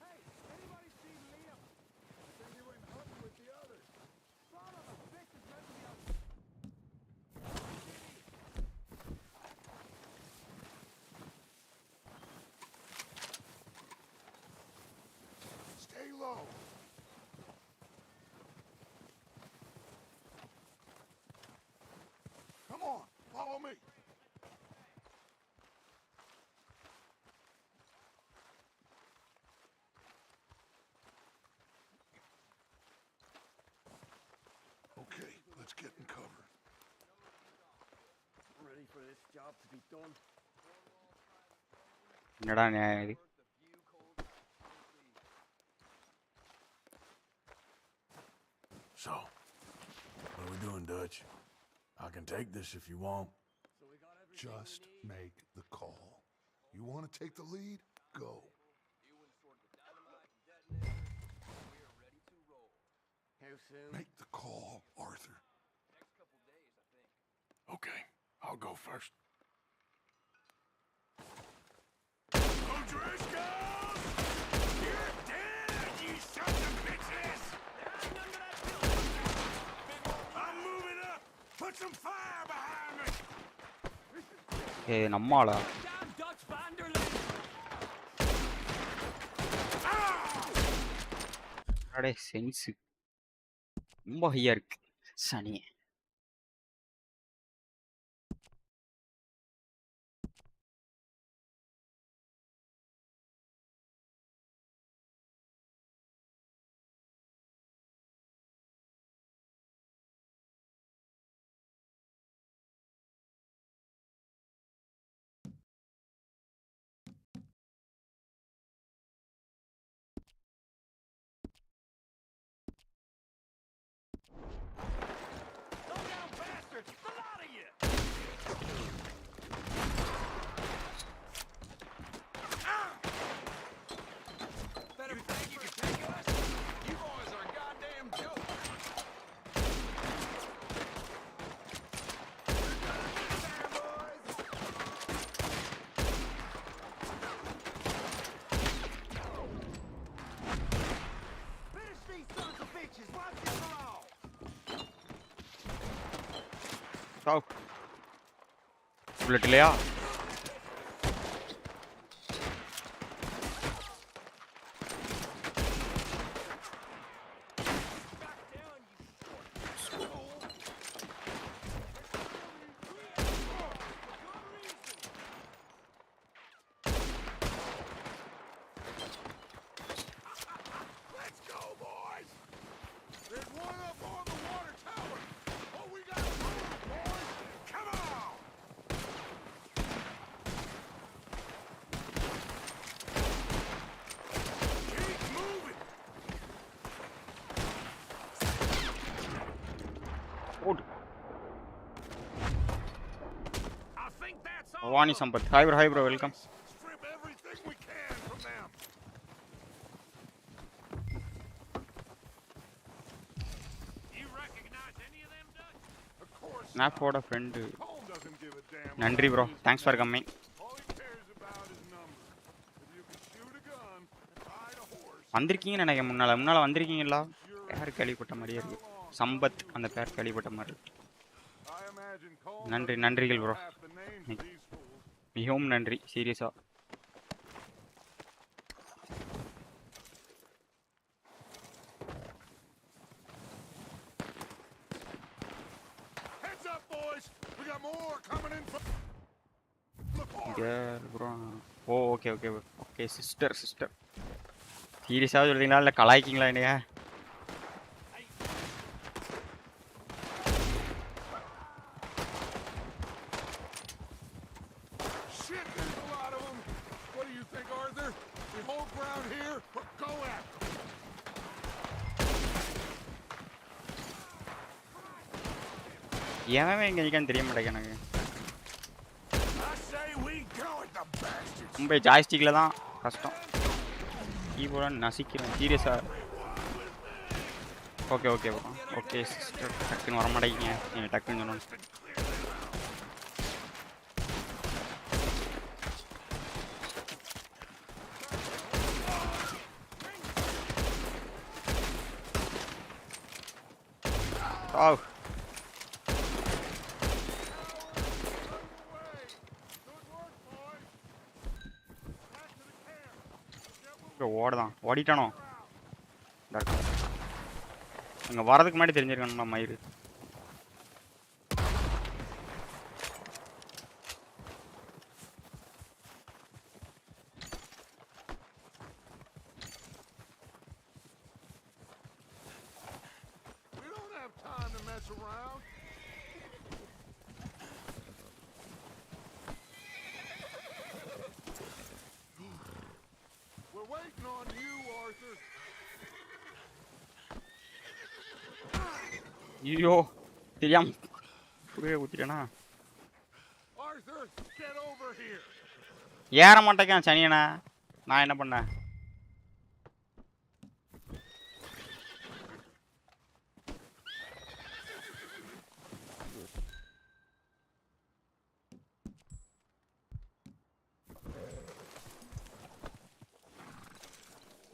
Hey, anybody see Liam? I think he went hunting with the others. Son of a bitch is letting me out. Stay low. Come on, follow me. Okay, let's get in cover. Ready for this job to be done? என்னடா நியாயம் இது? So, what are we doing, Dutch? I can take this if you want. Just make the call. You want to take the lead? Go. How soon? Make the call, Arthur. Okay, I'll go first. O'Driscoll! You're dead, you sons of bitches! I'm moving up! Put some fire behind me! நம்மாளா? Damn Dutch Vanderlyn! அடே sense ரொம்ப ஹையா இருக்கு சனியே. Bullet இல்லையா? Vani Sampath. Hi bro, welcome. Strip everything we can from them. You recognize any of them, Dutch? Of course. Snap for a friend. Home doesn't give a damn. Nandri bro, thanks for coming. All he cares about is numbers. If you can shoot a gun and ride a horse. வந்திருக்கீங்க நினைக்க முன்னால வந்திருக்கீங்களா? பேர் கேள்விப்பட்ட மாதிரியே இருக்கு. சம்பத் அந்த பேர் கேள்விப்பட்ட மாதிரி இருக்கு. நன்றிகள் ப்ரோ, மிகவும் நன்றி சீரியஸா. ஓ ஓகே ஓகே ஓகே சிஸ்டர் சீரியஸாக சொல்றீங்களா இல்லை கலாய்க்கிங்களா என்னையா? ஏன் இங்கே நிற்கான்னு தெரிய மாட்டேங்க எனக்கு. ரொம்ப ஜாய்ஸ்டிக்கில் தான் கஷ்டம், கீபோர்டாக நசிக்கிறேன் சீரியஸாக. ஓகே ஓகே ஓகே சிஸ்டர், டக்குன்னு வர மாட்டேங்க நீங்கள் டக்குன்னு சொன்னோம். ஓடிட்டானோ அங்கே வரதுக்கு முன்னாடி தெரிஞ்சிருக்கணும்னா மயிறு. ஐயோ தெரியாம ஊத்திட்டேனா? ஏற மாட்டேக்கான் சனியனா, நான் என்ன பண்ணேன்?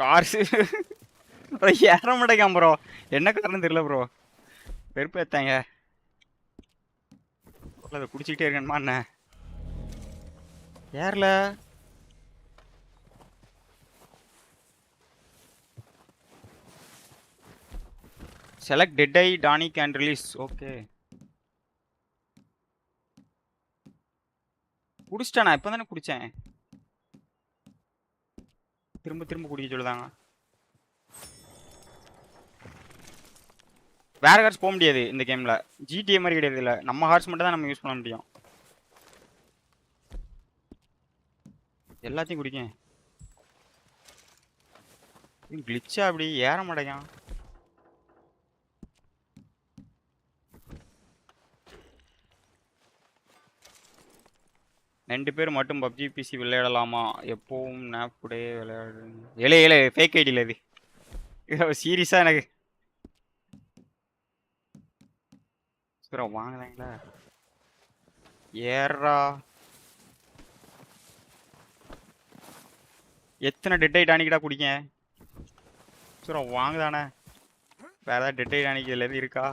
கார்ஸ் ஏற மாட்டேக்கான் ப்ரோ, என்ன காரணம் தெரியல ப்ரோ. வெறுப்பு ஏத்தாங்க, அதை குடிச்சிக்கிட்டே இருக்கணுமா என்ன? ஏர்ல Select dead eye tonic and release. Okay. குடிச்சிட்டானா? இப்பதானே குடிச்சேன். திரும்ப குடிக்க சொல்லுதாங்க. வேற கார்ஸ் போக முடியாது இந்த கேம்ல. GTA மாதிரி கிடையாது இல்ல. நம்ம ஹார்ஸ் மட்டும் தான் நம்ம யூஸ் பண்ண முடியும். எல்லாத்தையும் குடிக்கேன். கிளிச்சா அப்படி ஏற மாட்டேங்கான். ரெண்டு பேர் மட்டும் பப்ஜி பிசி விளையாடலாமா? எப்பவும் நாப்டே விளையாடு. ஏலே ஃபேக் ஐடியில் இது சீரியஸா எனக்கு வாங்கலாங்களா? ஏறா எத்தனை டெட் ஐட் டானிக்கிட்டா குடிக்க? சரி வாங்குதானே. வேற ஏதாவது டெட் ஐட் டானிக் இதில் எதுவும் இருக்கா?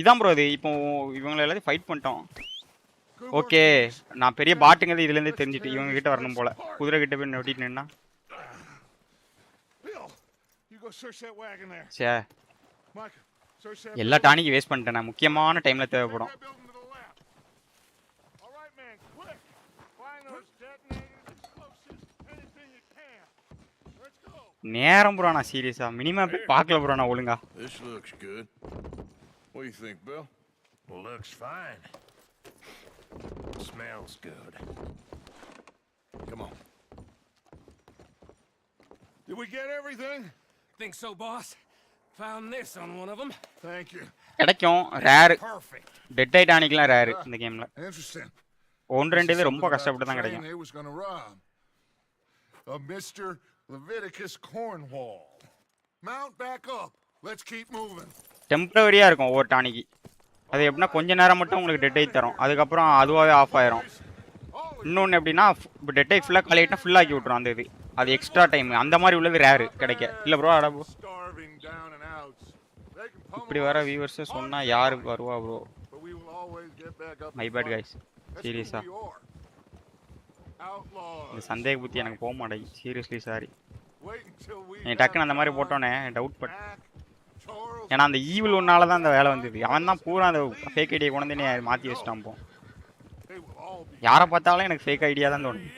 இதான் ப்ரோ இது. இப்போ இவங்களை எல்லாத்தையும் ஃபைட் பண்ணிட்டோம். ஓகே நான் பெரிய பாட்டுங்கிறது இதுல இருந்து தெரிஞ்சுட்டு இவங்க கிட்ட வரணும் போல. குதிரை கிட்ட போய் நோட்டிட்டு நின்னா எல்லா டானிக்கு வேஸ்ட் பண்ணிட்டேன். நான் முக்கியமான டைம்ல தேவைப்படும். நேரம் ப்ரோ. நான் சீரியஸா மினிமம் போய் பார்க்கல ப்ரோ நான் ஒழுங்கா. What do you think, Bill? Well, looks fine. Smells good. Come on. Did we get everything? Think so, boss. Found this on one of them. Thank you. கிடைக்கும் ரேர். Perfect. டெட் ஐட் டானிக்லாம் rare இந்த கேம்ல. Interesting. ஒன்று ரெண்டு இது ரொம்ப கஷ்டப்பட்டு தான் கிடைக்கும். They was going to rob of Mr. Leviticus Cornwall. Mount back up. Let's keep moving. டெம்பரவரியா இருக்கும் ஒவ்வொரு டானிக்கு. அது எப்படின்னா கொஞ்ச நேரம் மட்டும் உங்களுக்கு டெட் ஐட் தரும். அதுக்கப்புறம் அதுவாகவே ஆஃப் ஆயிரும். இன்னொன்று எப்படின்னா இப்போ டெட் ஐட் ஃபுல்லாக காலிட்டா ஃபுல் ஆக்கி விட்ரும் அந்த இது. அது எக்ஸ்ட்ரா டைம். அந்த மாதிரி உள்ளது ரேரு கிடைக்க. இல்லை ப்ரோ அட ப்ரோ இப்படி வர வியூவர்ஸை சொன்னால் யாரு வருவா ப்ரோ? My bad guys. சீரியஸா இந்த சந்தேக புத்தி எனக்கு போக மாட்டேங்குது. Seriously sorry. நீ டக்குன்னு அந்த மாதிரி போட்டோன்னே டவுட் பட். ஏன்னா அந்த ஈவில் ஒன்னால தான் அந்த வேலை வந்தது. அவன் தான் பூரா அந்த ஃபேக் ஐடியை கொண்டு வந்து மாற்றி வச்சுட்டான். போ யாரை பார்த்தாலும் எனக்கு ஃபேக் ஐடியா தான் தோணும்.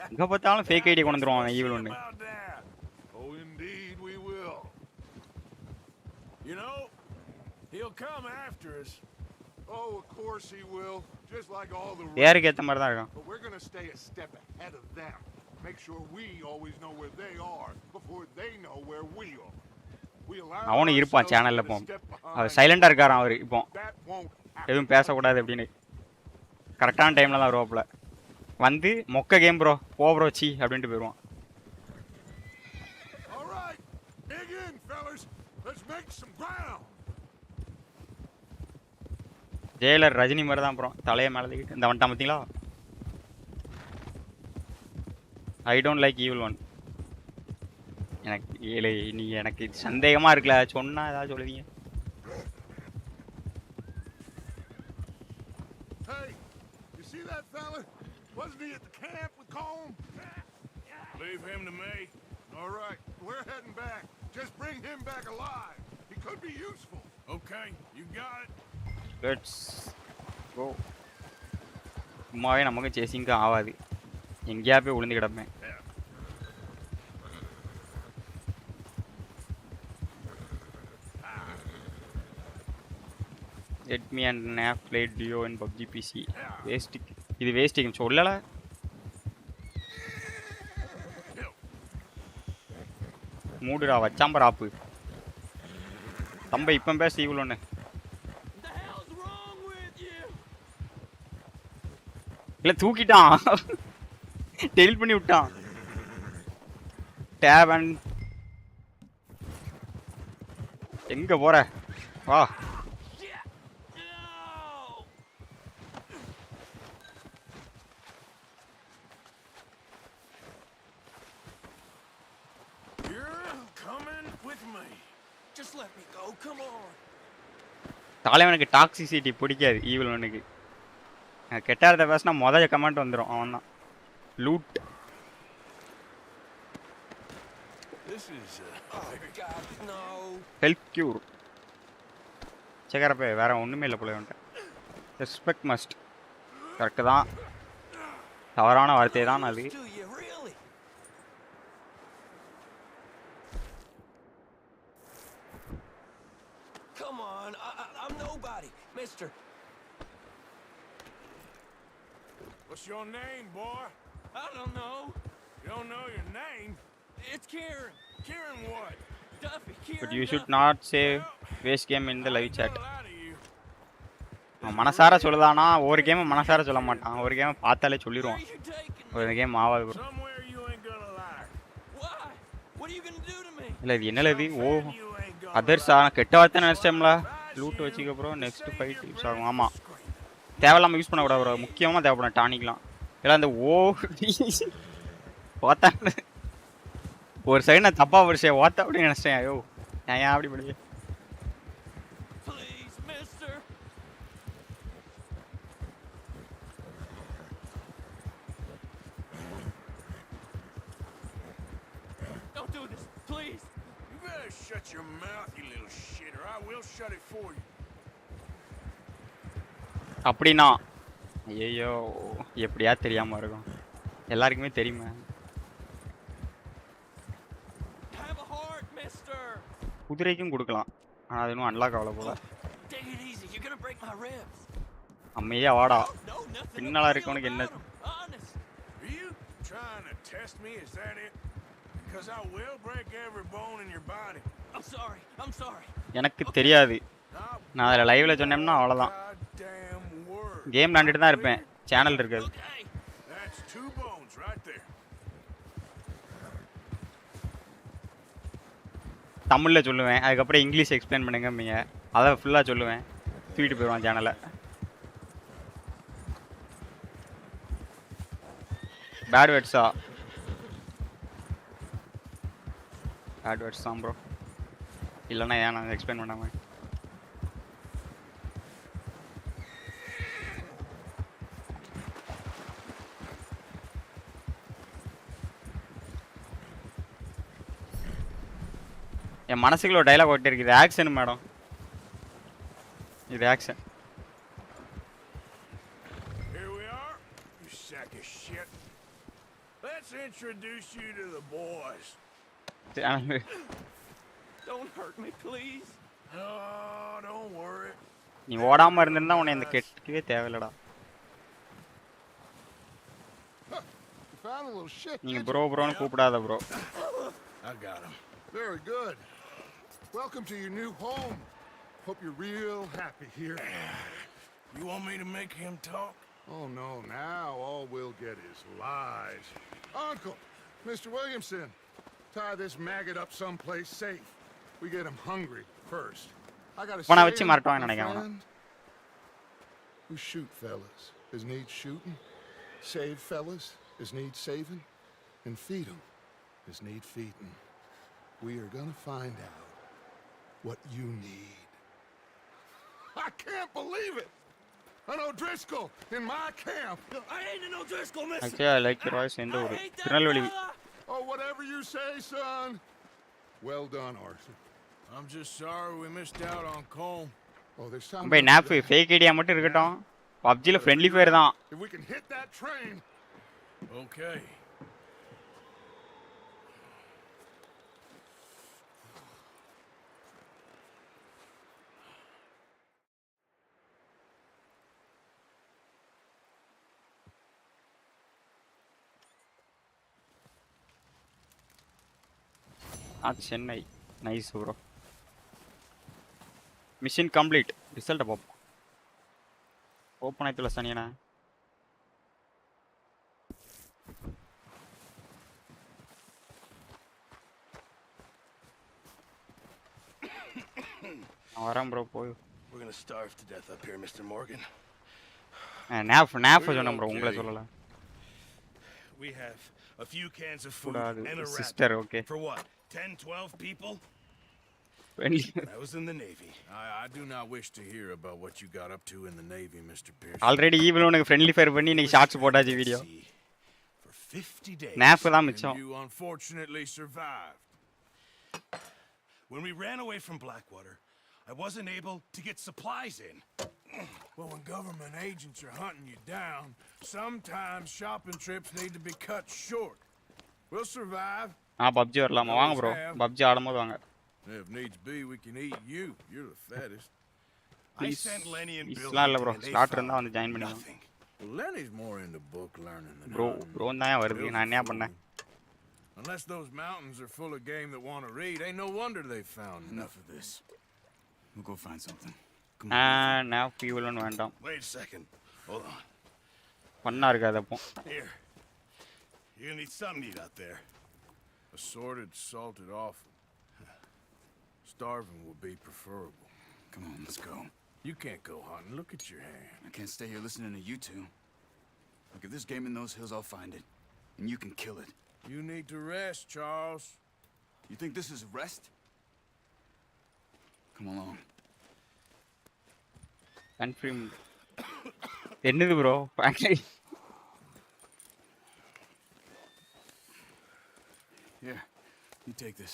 எங்க பார்த்தாலும் ஃபேக் ஐடியா கொண்டு வந்துருவான் ஈவில் ஒன்று. You know, he'll come after us. Oh, of course he will. Just like all the பேருக்கு ஏத்த மாதிரி தான் இருக்கும். But we're going to stay a step ahead of them. Make sure we always know where they are before they know where we are. அவனும் இருப்பான் சேனல்ல. போ அவர் சைலண்டா இருக்காராம். அவர் இப்போ எதுவும் பேசக்கூடாது அப்படின்னு கரெக்டான டைம்ல தான் வருவாப்புல. வந்து மொக்க கேம் ப்ரோ போ ப்ரோ சி அப்படின்ட்டு போயிடுவான். ஜெயிலர் ரஜினி மாதிரி தான் அப்புறம் தலையை மேலே தூக்கிட்டு இந்த வந்துட்டான் பார்த்தீங்களா? I don't like evil one. எனக்கு இல்லை நீ எனக்கு சந்தேகமாக இருக்குல்ல சொன்னா ஏதாவது சொல்லுவீங்க. Leave him to me. All right, we're heading back. Just bring him back alive. He could be useful. Okay, you got it. Let's go. சும்மாவே நமக்கு சேசிங்க்கு ஆகாது. எங்கேயா போய் விழுந்து கிடப்பேன். Let me and Naf played duo in PUBG PC. Wasting. இது wasting சொல்லல. மூடுடா வச்சாம்பர் ஆப்பு. தம்பை இப்போ பேச ஈவில் ஒன்று. இல்லை தூக்கிட்டான். டெலிட் பண்ணி விட்டான். டேப் அண்ட் எங்க போற வா. Just let me go. Come on. தலைவனுக்கு டாக்ஸிசிட்டி பிடிக்காது ஈவில் ஒன்னுக்கு. கெட்டாரத்தை பேசினா முதல்ல கமெண்ட் வந்துடும். அவன் தான் லூட். ஹெல்ப் கியூர் சேகரப்பே வேற ஒன்றுமே இல்லை போல வந்துட்டேன். ரெஸ்பெக்ட் மஸ்ட் கரெக்டு தான். தவறான வார்த்தை தான் அது. Come on, I'm nobody, mister. What's your name, boy? I don't know. You don't know your name? It's Kieran. Kieran what? Duffy, Kieran. But you should not say waste game in the live chat. மனசார சொல்லுதானா ஒரு game மனசார சொல்ல மாட்டான். ஒரு game பார்த்தாலே சொல்லிடுவான். ஒரு game ஆவாது ப்ரோ. இல்லை இது என்னல இது? ஓ அதர்ஸா கெட்ட வார்த்தை நினச்சிட்டோம்ல. லூட் வச்சுக்க ப்ரோ. நெக்ஸ்ட் ஃபைட் யூஸ் ஆகும். ஆமாம் தேவையில்லாமல் யூஸ் பண்ணக்கூடாது ப்ரோ. முக்கியமாக தேவைப்படும் டானிக்லாம். இல்லை அந்த ஓ ஓத்தா ஒரு சைடு நான் தப்பாக படிச்சேன். ஓத்தா அப்படின்னு நினச்சிட்டேன். ஐயோ நான் ஏன் அப்படி படிச்சேன்? Shut your mouth, you little shit, or I will shut it for you. அப்படினா ஐயோ எப்படியா தெரியாம இருக்கும். எல்லாருக்குமே தெரியுமா? குதிரைக்கும் கொடுக்கலாம். ஆனால் அது இன்னும் அன்லாக் ஆகல போல. அம்மையா வாடா. பின்னால இருக்கவனுக்கு என்ன? எனக்கு தெரியாது. நான் அதில் லைவ்ல சொன்னேன்னா அவ்வளோதான். கேம் விளாண்டுட்டு தான் இருப்பேன். சேனல் இருக்காது. தமிழில் சொல்லுவேன். அதுக்கப்புறம் இங்கிலீஷ் எக்ஸ்பிளைன் பண்ணுங்க. அதை ஃபுல்லாக சொல்லுவேன். தூக்கிட்டு போயிடுவான் சேனலை. பேட் வேர்ட்ஸா? பேட் வேர்ட்ஸ் தான் ப்ரோ. இல்லைன்னா ஏன் நான் எக்ஸ்பிளைன் பண்ணாமல்? என் மனசுக்குள்ள ஒரு டைலாக் ஓட்டி இருக்குது. Action madam. இது action. Here we are, you sack of shit. Let's introduce you to the boys. Don't hurt me, please. Oh, don't worry. நீ ஓடாம இருந்திருந்தா உன்னை இந்த கெட்டவே தேவையில்லடா. நீங்க ப்ரோ ப்ரோன்னு கூப்பிடாத bro. I got him. Very good. Welcome to your new home. Hope you're real happy here. You want me to make him talk? Oh, no. Now all we'll get is lies. Uncle, Mr. Williamson, tie this maggot up someplace safe. We get him hungry first. I gotta say, my friend, we shoot fellas as need shooting, save fellas as need saving, and feed them as need feeding. We are gonna find out what you need. I can't believe it! An O'Driscoll in my camp! I ain't an O'Driscoll, mister! Actually, I like your voice in the Oh, whatever you say, son. Well done, Arthur. I'm just sorry we missed out on Colm. Oh, there's time. பை நாப் fake idea மட்டும் இருக்கட்டும். PUBG ல friendly fire தான். If we can hit that train. Okay. Chennai nice bro. Mission complete. Result பார்ப்போம். Open ஆயிட்டுல சனியனா. வரேன் ப்ரோ போய். We're going to starve to death up here, Mr. Morgan. நாஃப் சொன்னேன் ப்ரோ, உங்களை சொல்லல. We have a few cans of food and a sister, okay. For what? 10, 12 people? Friendly. I was in the Navy. I do not wish to hear about what you got up to in the Navy, Mr. Pierce. Already evil உனக்கு friendly fire பண்ணி இன்னைக்கு shorts போட்டாச்சு video. For 50 days. Snap தான் And மிச்சம். you unfortunately survived. When we ran away from Blackwater, I wasn't able to get supplies in. Well, when government agents are hunting you down, sometimes shopping trips need to be cut short. We'll survive. PUBG வரலாமா வாங்க bro. PUBG ஆடும்போது வாங்க. If needs be, we can eat you. You're the fattest. I sent Lenny and Bill. இல்ல bro. Slot இருந்தா வந்து join பண்ணிக்கோங்க. Well, Lenny's more into book learning than bro தான் வருது. நான் என்ன பண்ணேன்? Unless those mountains are full of game that want to read, ain't no wonder they found Enough of this. We'll go find something. நான் fuel ஒன்று வேண்டாம். Wait a second. Hold on. பண்ணா இருக்காது அப்போ. Here. You're gonna need something to eat out there. assorted, salted offal. Starving will be preferable. Come on, let's go. You can't go hunting. Look at your hand. I can't stay here listening to you two. Look, if there's game in those hills, I'll find it. And you can kill it. You need to rest, Charles. You think this is rest? Come along. Confirm. என்னது bro? Here, you take this.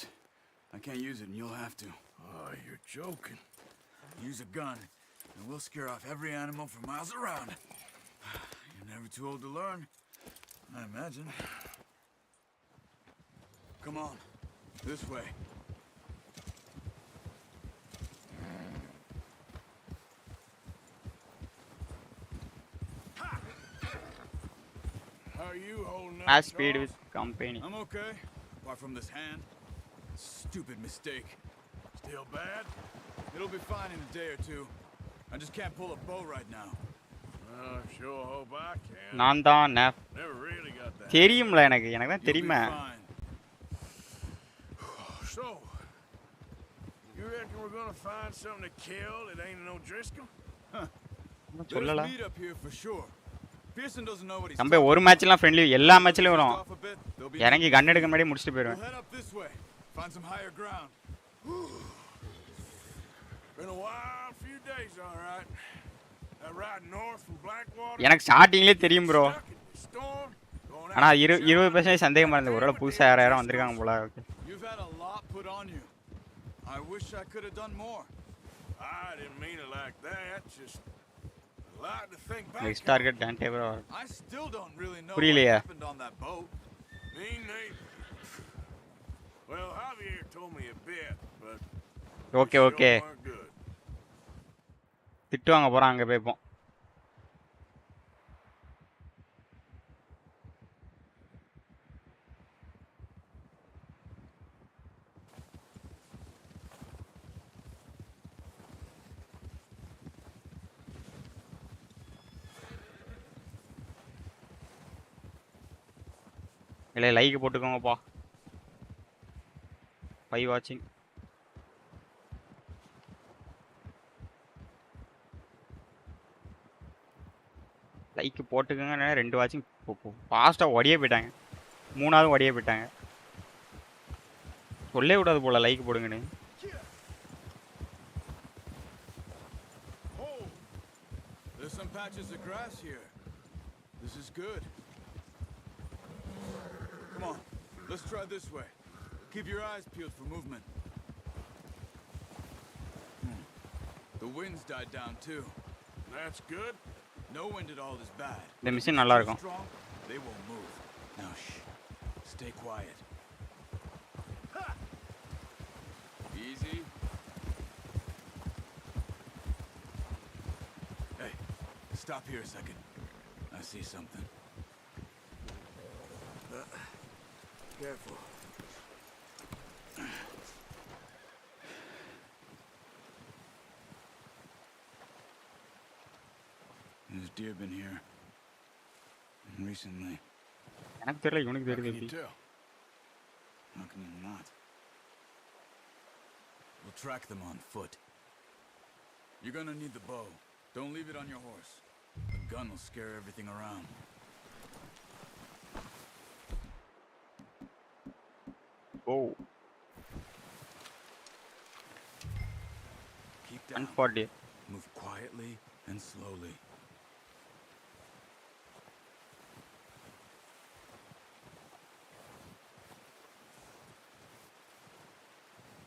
I can't use it and you'll have to. Oh, you're joking. Use a gun and we'll scare off every animal for miles around. You're never too old to learn, I imagine. Come on, this way. How are you holding up, As speed Charles? with company. I'm okay, apart from this hand. Stupid mistake. Still bad? It'll be fine in a day or two. I just can't pull a bow right now. I sure hope I can. நான் தான் nap. Never really got that. தெரியும்ல எனக்கு தான் You'll be தெரியுமே. fine. So, you reckon we're gonna find something to kill that ain't no Driscoll? சொல்லல. There's meat up here for sure. Pearson doesn't know what he's நம்ம ஒரு மேட்ச்லாம் friendly எல்லா மேட்ச்லயும் வரும். off a bit. They'll be இறங்கி கன் எடுக்க முன்னாடி முடிச்சிட்டு We'll போயிடுவேன். head up this way. Find some higher ground. Been a wild few days, all right. That ride north from Blackwater. எனக்கு ஸ்டார்டிங்லயே தெரியும் bro. Stuck in the storm, going ஆனா out 20% சந்தேகமா இருந்தது. ஒருவேளை புதுசா யாரும் வந்திருக்காங்க போல. You've had a lot put on you. I wish I could have done more. I didn't mean it like that. Just a lot to think back. Next target Dante bro. I still don't really know what புரியலையா? happened on that boat. Me neither. Well, Javier told me a bit, but okay okay. sure weren't good. திட்டுவாங்க போறோம் அங்க போய்ப்போம். இல்லை like போட்டுக்கோங்கப்பா. 5 வாட்சிங். Like போட்டுக்கோங்க. 2 வாட்சிங் ஃபாஸ்ட்டாக ஓடியே போயிட்டாங்க. 3ஆவது ஓடியே போயிட்டாங்க. சொல்லே விடாது போல லைக் போடுங்கன்னு. Oh, there's some patches of grass here. This is good. Come on, let's try this way. Keep your eyes peeled for movement. The wind's died down too. That's good. No wind at all is bad. இந்த machine நல்லா இருக்கும். Strong, they won't move. Now shh. Stay quiet. Ha! Easy. Hey, stop here a second. I see something. Careful. There's deer been here. Recently. எனக்கு தெரியல இவனுக்கு How can தெரியுது you எப்படி. tell? How can you not? We'll track them on foot. You're gonna need the bow. Don't leave it on your horse. The gun will scare everything around. Oh down. 140. Move quietly and slowly.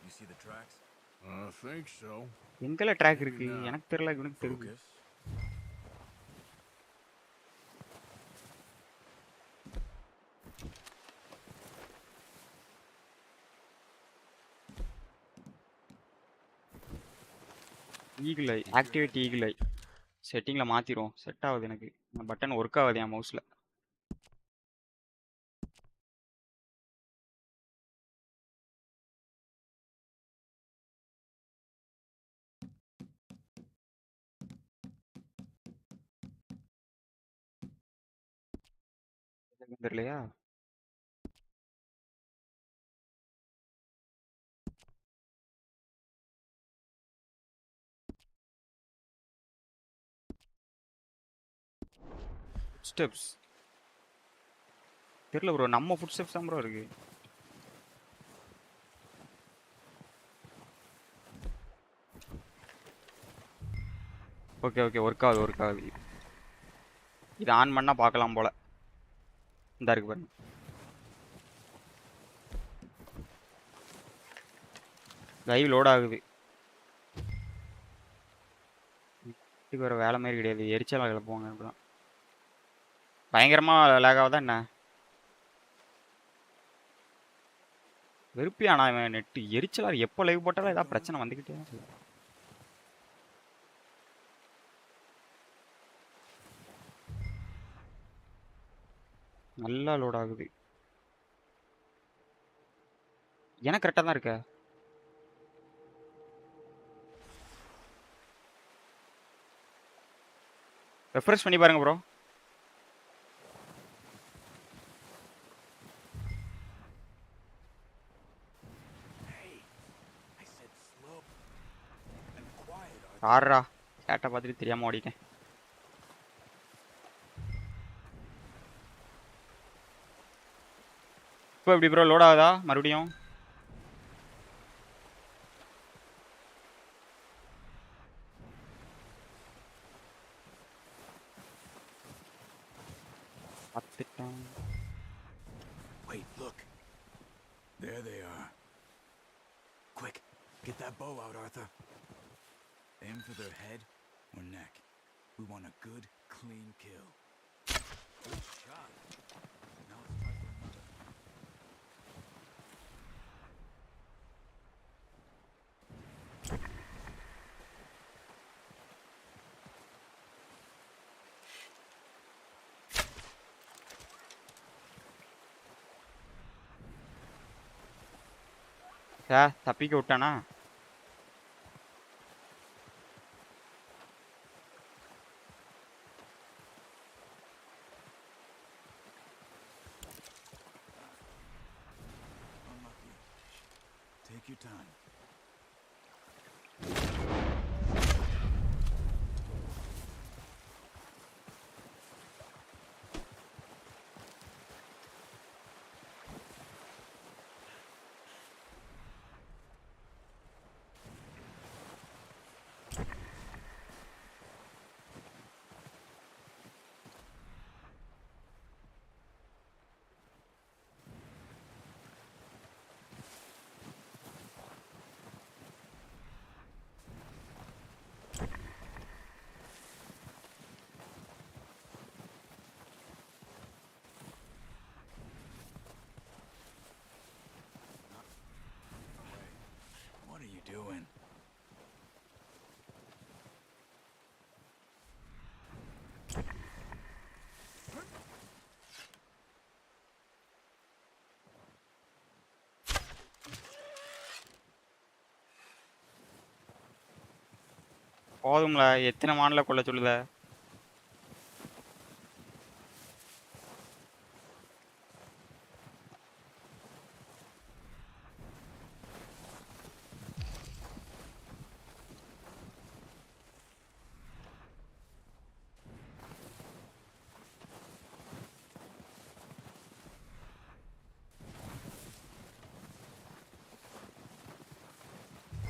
You see the tracks? I think so. எங்கல track இருக்கு எனக்கு தெரியல இவனுக்கு தெரியும். Focus. Eagle eye activate eagle eye செட்டிங்ல மாத்திரும். Set ஆகுது எனக்கு. பட்டன் ஒர்க் ஆகுது என் மவுஸ்ல. தெரியலையா? ஸ்டெப்ஸ் தெரியல ப்ரோ. நம்ம ஃபுட் ஸ்டெப்ஸ் தான் ப்ரோ இருக்கு. ஓகே ஓகே ஒர்க் ஆகுது ஒர்க் ஆகுது. இது ஆன் பண்ணா பார்க்கலாம் போல. இந்த இருக்கு பாருங்க. லைவ் லோட் ஆகுது. இதுக்கு வேற வேலை மாதிரி கிடையாது. எரிச்சல் ஆகல போங்க இப்படிதான். பயங்கரமா லேக் ஆகுதா என்ன? வெறுப்பியானா இவன் நெட்டு எரிச்சலா எப்போ லைவ் போட்டாலும் ஏதாவது பிரச்சனை வந்துக்கிட்டே தான் இருக்கு. நல்லா லோட் ஆகுது. எனக்கு கரெக்டாக தான் இருக்க. ரெஃப்ரெஷ் பண்ணி பாருங்க ப்ரோ. ஆடுறா சேட்டை பார்த்துட்டு தெரியாம ஓடிட்டேன். இப்போ எப்படி ப்ரோ லோட் ஆகுதா மறுபடியும்? பார்த்துட்டேன். Wait, look. There they are. Quick, get that bow out, Arthur. Aim for their head or neck. We want a good, clean kill. Good shot. Now let's try for another. தப்பிக்க விட்டானா? Unlucky. Take your time. What are you doing? போதும்ல எத்தனை மாடல கொள்ள சொல்லுத?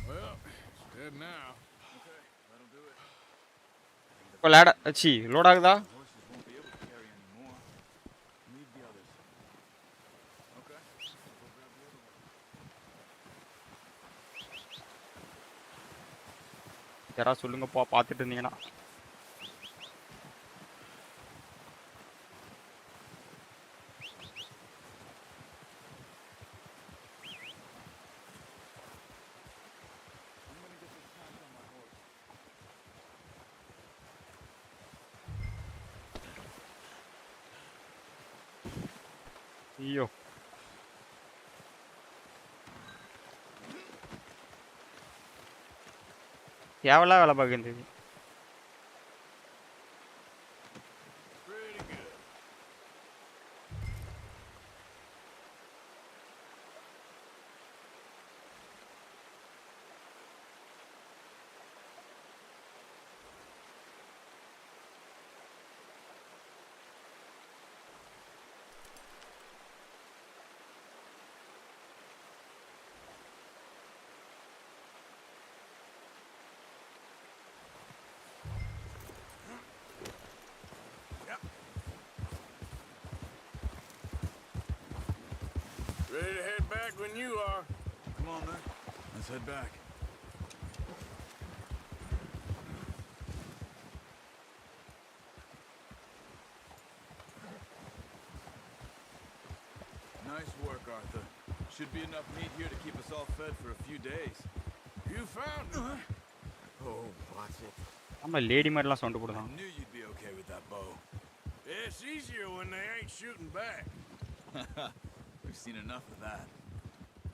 Well, it's dead now. இப்போ லேட C load ஆகுதா? யாராவது சொல்லுங்கப்பா பார்த்துட்டு இருந்தீங்கன்னா. ஐயோ எவ்வளோ வேலை பார்க்குறது? Ready to head back when you are. Come on, man. Let's head back. Nice work, Arthur. Should be enough meat here to keep us all fed for a few days. You found it. Oh, watch it. ஆமாம் lady மாதிரிலாம் sound I போடுதான். knew you'd be okay with that bow. It's easier when they ain't shooting back. We've seen enough of that.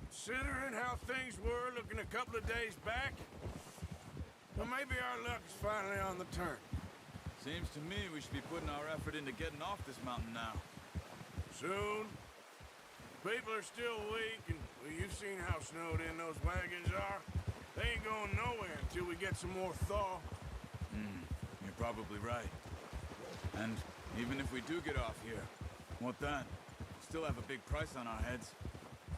Considering how things were looking a couple of days back, well, maybe our luck is finally on the turn. Seems to me we should be putting our effort into getting off this mountain now. Soon. People are still weak, and well, you've seen how snowed in those wagons are. They ain't going nowhere until we get some more thaw. You're probably right. And even if we do get off here, what then? Still have a big price on our heads.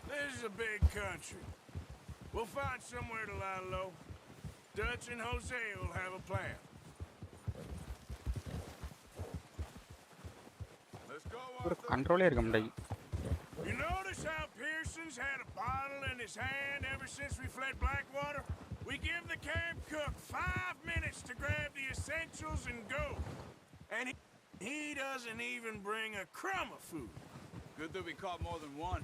This is a big country. We'll find somewhere to lie low. Dutch and Jose will have a plan. Let's go, ஒரு Arthur. கண்ட்ரோலே இருக்க முடியாது. You notice how Pearson's had a bottle in his hand ever since we fled Blackwater? We give the camp cook 5 minutes to grab the essentials and go. And he doesn't even bring a crumb of food. Good that we caught more than one.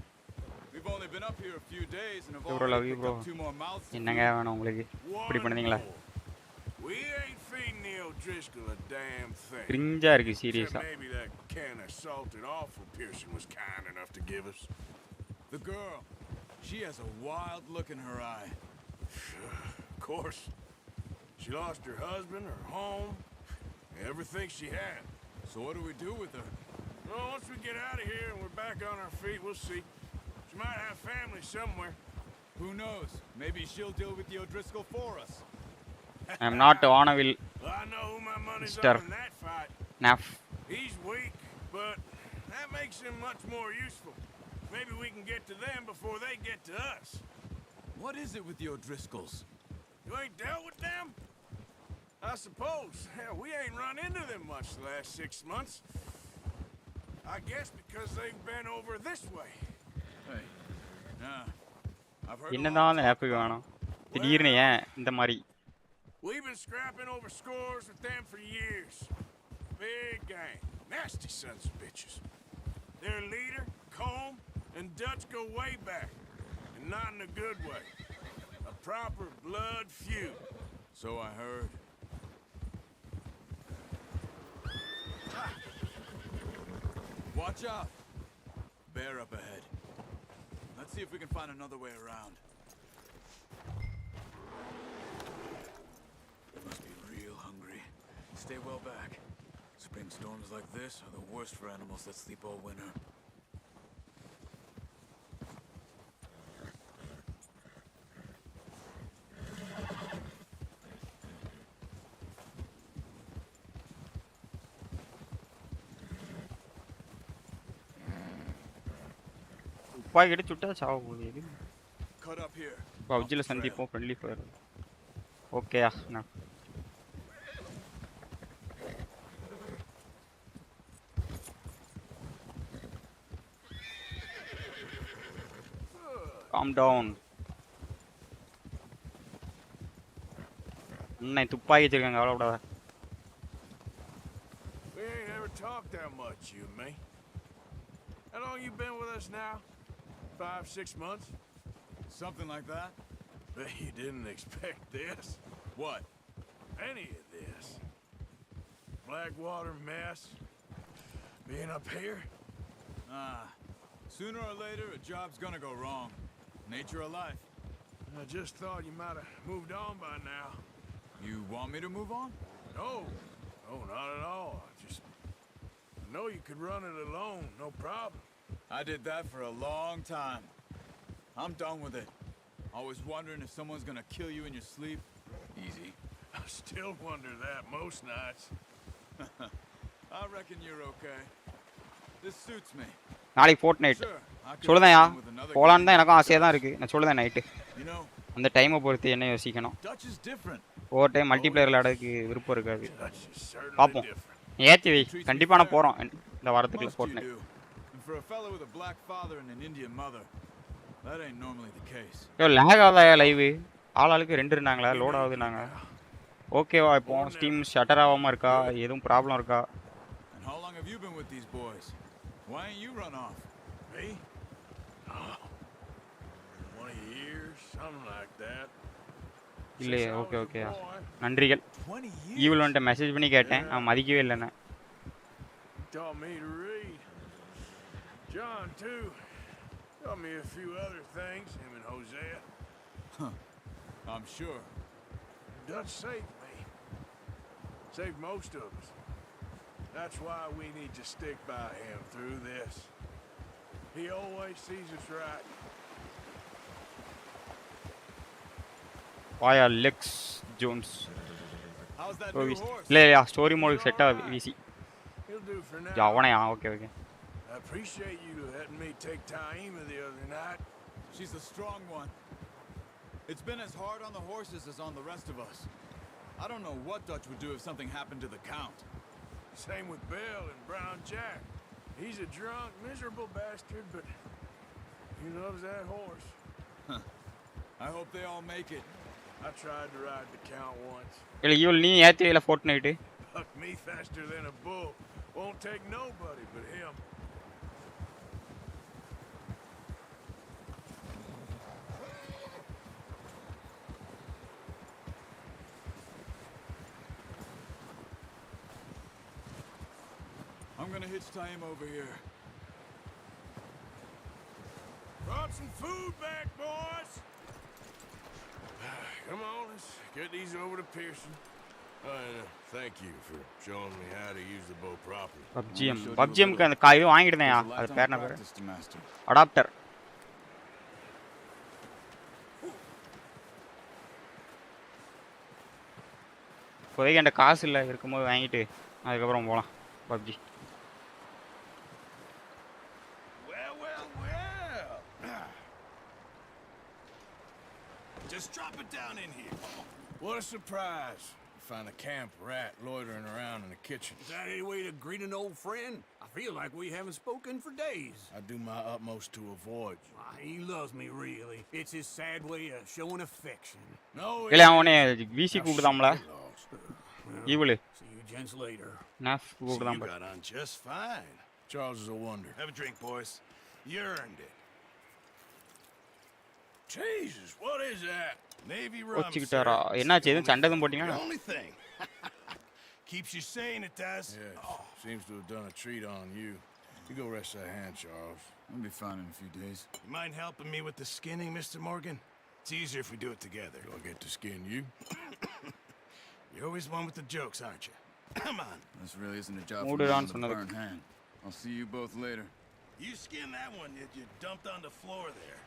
We've only been up here a few days and have Bro, already love you, picked bro. up 2 more mouths to என்னங்க feed. வேணும் உங்களுக்கு? இப்படி One பண்ணுறீங்களா? more. We ain't feeding the O'Driscoll a damn thing. கிரிஞ்சாக இருக்குது Except சீரியஸாக. maybe that can of salted offal Pearson was kind enough to give us. The girl, she has a wild look in her eye. Of course. She lost her husband, her home, everything she had. So what do we do with her? Well, once we get out of here and we're back on our feet, we'll see. She might have family somewhere. Who knows? Maybe she'll deal with the O'Driscoll for us. I'm not honorable. Well, I know who my money's Mr. on in that fight. Naf. He's weak, but that makes him much more useful. Maybe we can get to them before they get to us. What is it with the O'Driscolls? You ain't dealt with them? I suppose. Hell, we ain't run into them much the last 6 months. I guess because they've been over this way. Hey. Yeah. I've heard என்னதான் அந்த ஆப்புக்கு வேணும் திடீர்னு ஏன் இந்த மாதிரி? We've been scrapping over scores with them for years. Big gang. Nasty sons of bitches. Their leader, Combe, and Dutch go way back. And not in a good way. A proper blood feud. So I heard. Watch out! Bear up ahead. Let's see if we can find another way around. Must be real hungry. Stay well back. Spring storms like this are the worst for animals that sleep all winter. துப்பாக்கி எடுத்து சுட்டா சாவ போகுது இது. Cut up here. பப்ஜியில் சந்திப்போம் friendly fire. ஓகேயா நான் calm down. அண்ணே துப்பாக்கி வச்சிருக்காங்க கவலைப்படாத. We ain't ever talked that much, you and me. How long you been with us now? 5, 6 months? Something like that? Bet you didn't expect this. What? Any of this. Blackwater mess. Being up here. Sooner or later, a job's gonna go wrong. Nature of life. I just thought you might have moved on by now. You want me to move on? No. No, not at all. I know you could run it alone, no problem. I did that for a long time. I'm done with it. Always wondering if someone's gonna kill you in your sleep. Easy. I still wonder that most nights. I reckon you're okay. This suits me. நாளைக்கு Fortnite. சொல்லுதேன்யா போலான்னு தான் எனக்கும் ஆசையாக தான் இருக்குது. நான் சொல்லுதேன் night அந்த டைமை பொறுத்து என்ன யோசிக்கணும். ஒவ்வொரு டைம் மல்டிப்ளேயர் விளையாடுறதுக்கு விருப்பம் இருக்காது. பார்ப்போம். ஏற்றி வை கண்டிப்பாக நான் போகிறோம் இந்த வாரத்துக்குள்ள Fortnite. ஐயோ லேக் ஆகுதா லைவு? ஆளுக்கு 2 இருந்தாங்களா லோட் ஆகுதுன்னாங்க. ஓகேவா இப்போ ஸ்டீம் ஷட்டர் ஆகாமல் இருக்கா? எதுவும் ப்ராப்ளம் இருக்கா? Why ain't you run off? Me? 20 years, something like that. இல்லையே ஓகே ஓகேயா நன்றிகள். ஈவில் வந்துட்டு மெசேஜ் பண்ணி கேட்டேன் அவன் மதிக்கவே இல்லைண்ணே. Taught me to read. John too. Taught me a few other things, him and Hosea. I'm sure. Dutch saved me. Saved most of us. That's why we need to stick by him through this. He always sees us right. Why Alex Jones? How's that new horse? இல்லையா story மோடுக்கு set ஆகுது வீசி. He'll do for now. ஜாவனையா okay okay. I appreciate you letting me take Taima the other night. She's a strong one. It's been as hard on the horses as on the rest of us. I don't know what Dutch would do if something happened to the Count. Same with Bill and Brown Jack. He's a drunk, miserable bastard, but he loves that horse. I hope they all make it. I tried to ride the Count once. இல்லை evil நீ ஏற்றி வைல Fortnite. Buck me faster than a bull. Won't take nobody but him. I'm gonna hitch time over here. Brought some food back, boys. Come on, let's get these over to Pearson. Thank you for showing me how to use the bow properly. PUBGMக்கு அந்த காய் வாங்கிட்டேன்யா. அது பேர் என்ன பேர்? Adapter. இப்போதைக்கு என்கிட்ட காசு இல்லை இருக்கும்போது வாங்கிட்டு அதுக்கப்புறம் போகலாம் PUBG. Just drop it down in here. What a surprise. Find a camp rat loitering around in the kitchen. Is that any way to greet an old friend? I feel like we haven't spoken for days. I do my utmost to avoid you. He loves me, really. It's his sad way of showing affection. No, இல்லை அவனே வீசி கூப்பிடுதாம்ல evil. See you gents later. நான் கூப்பிடுதான் you got on just fine. Charles is a wonder. Have a drink, boys. You earned it. Jesus, what is that? Navy rum. வச்சிட்டாரா என்னாச்சு எதுவும் சண்டை எதுவும் போட்டீங்களா? Only thing. Keeps you sane, it does. Yeah, seems to have done a treat on you. You go rest that hand, Charles. I'll be fine in a few days. You mind helping me with the skinning, Mr. Morgan? It's easier if we do it together. Do I get to skin you? You're always one with the jokes, aren't you? Come on. This really isn't a job for me on the burnt hand. I'll see you both later. You skin that one that you dumped on the floor there.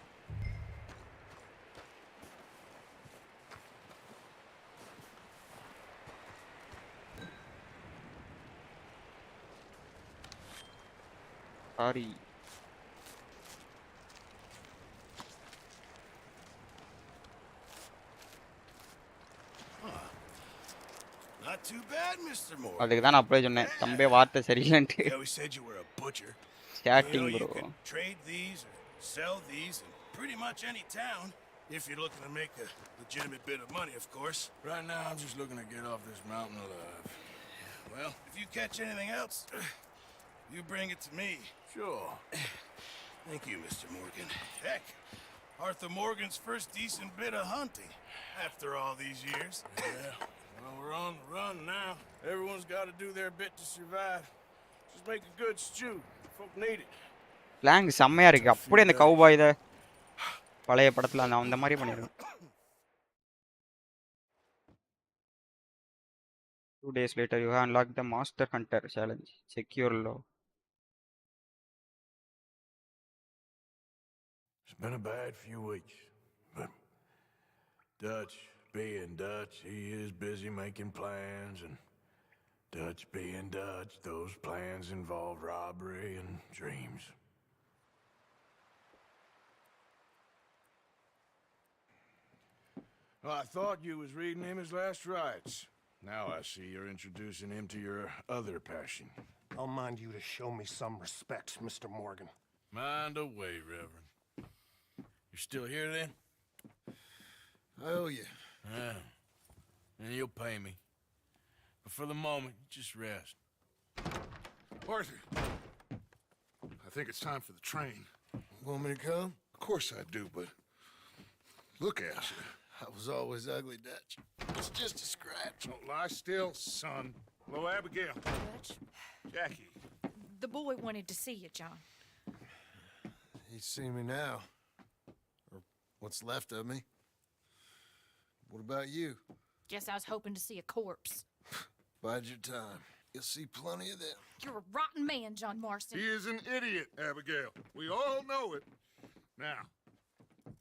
Sorry. Not too bad, Mr. Morgan. அதுக்கு தான் நான் அப்படியே சொன்னேன் தம்பே வார்த்தை சரியில்லைன்ட்டு. Yeah, we said you were a butcher. Chatting, you bro. could trade these or sell these and pretty much any town, if you're looking to make a legitimate bit of money, of course. Right now, I'm just looking to get off this mountain alive. Well, if you catch anything else, you bring it to me. Sure. Thank you, Mr. Morgan. Heck, Arthur Morgan's first decent bit of hunting after all these years. Yeah, well, we're on the run now. Everyone's got to do their bit to survive. Just make a good stew. Folk need it. Slang செம்மையா இருக்கு. அப்படியே அந்த cowboy இதை பழைய படத்துல அந்த மாதிரி பண்ணிருக்கேன். 2 days later, you have unlocked the Master Hunter challenge. Secure low. It's been a bad few weeks, but Dutch being Dutch, he is busy making plans, and Dutch being Dutch, those plans involve robbery and dreams. Well, I thought you was reading him his last rites. Now I see you're introducing him to your other passion. I'll mind you to show me some respect, Mr. Morgan. Mind away, Reverend. You still here, then? I owe you. Yeah. And you'll pay me. But for the moment, just rest. Arthur, I think it's time for the train. Want me to come? Of course I do, but look at you. I was always ugly, Dutch. It's just a scratch. Don't lie still, son. Hello, Abigail. Dutch, Jackie. the boy wanted to see you, John. He's seen me now. Or what's left of me. What about you? Guess I was hoping to see a corpse. Bide your time. You'll see plenty of them. You're a rotten man, John Marston. He is an idiot, Abigail. We all know it. Now,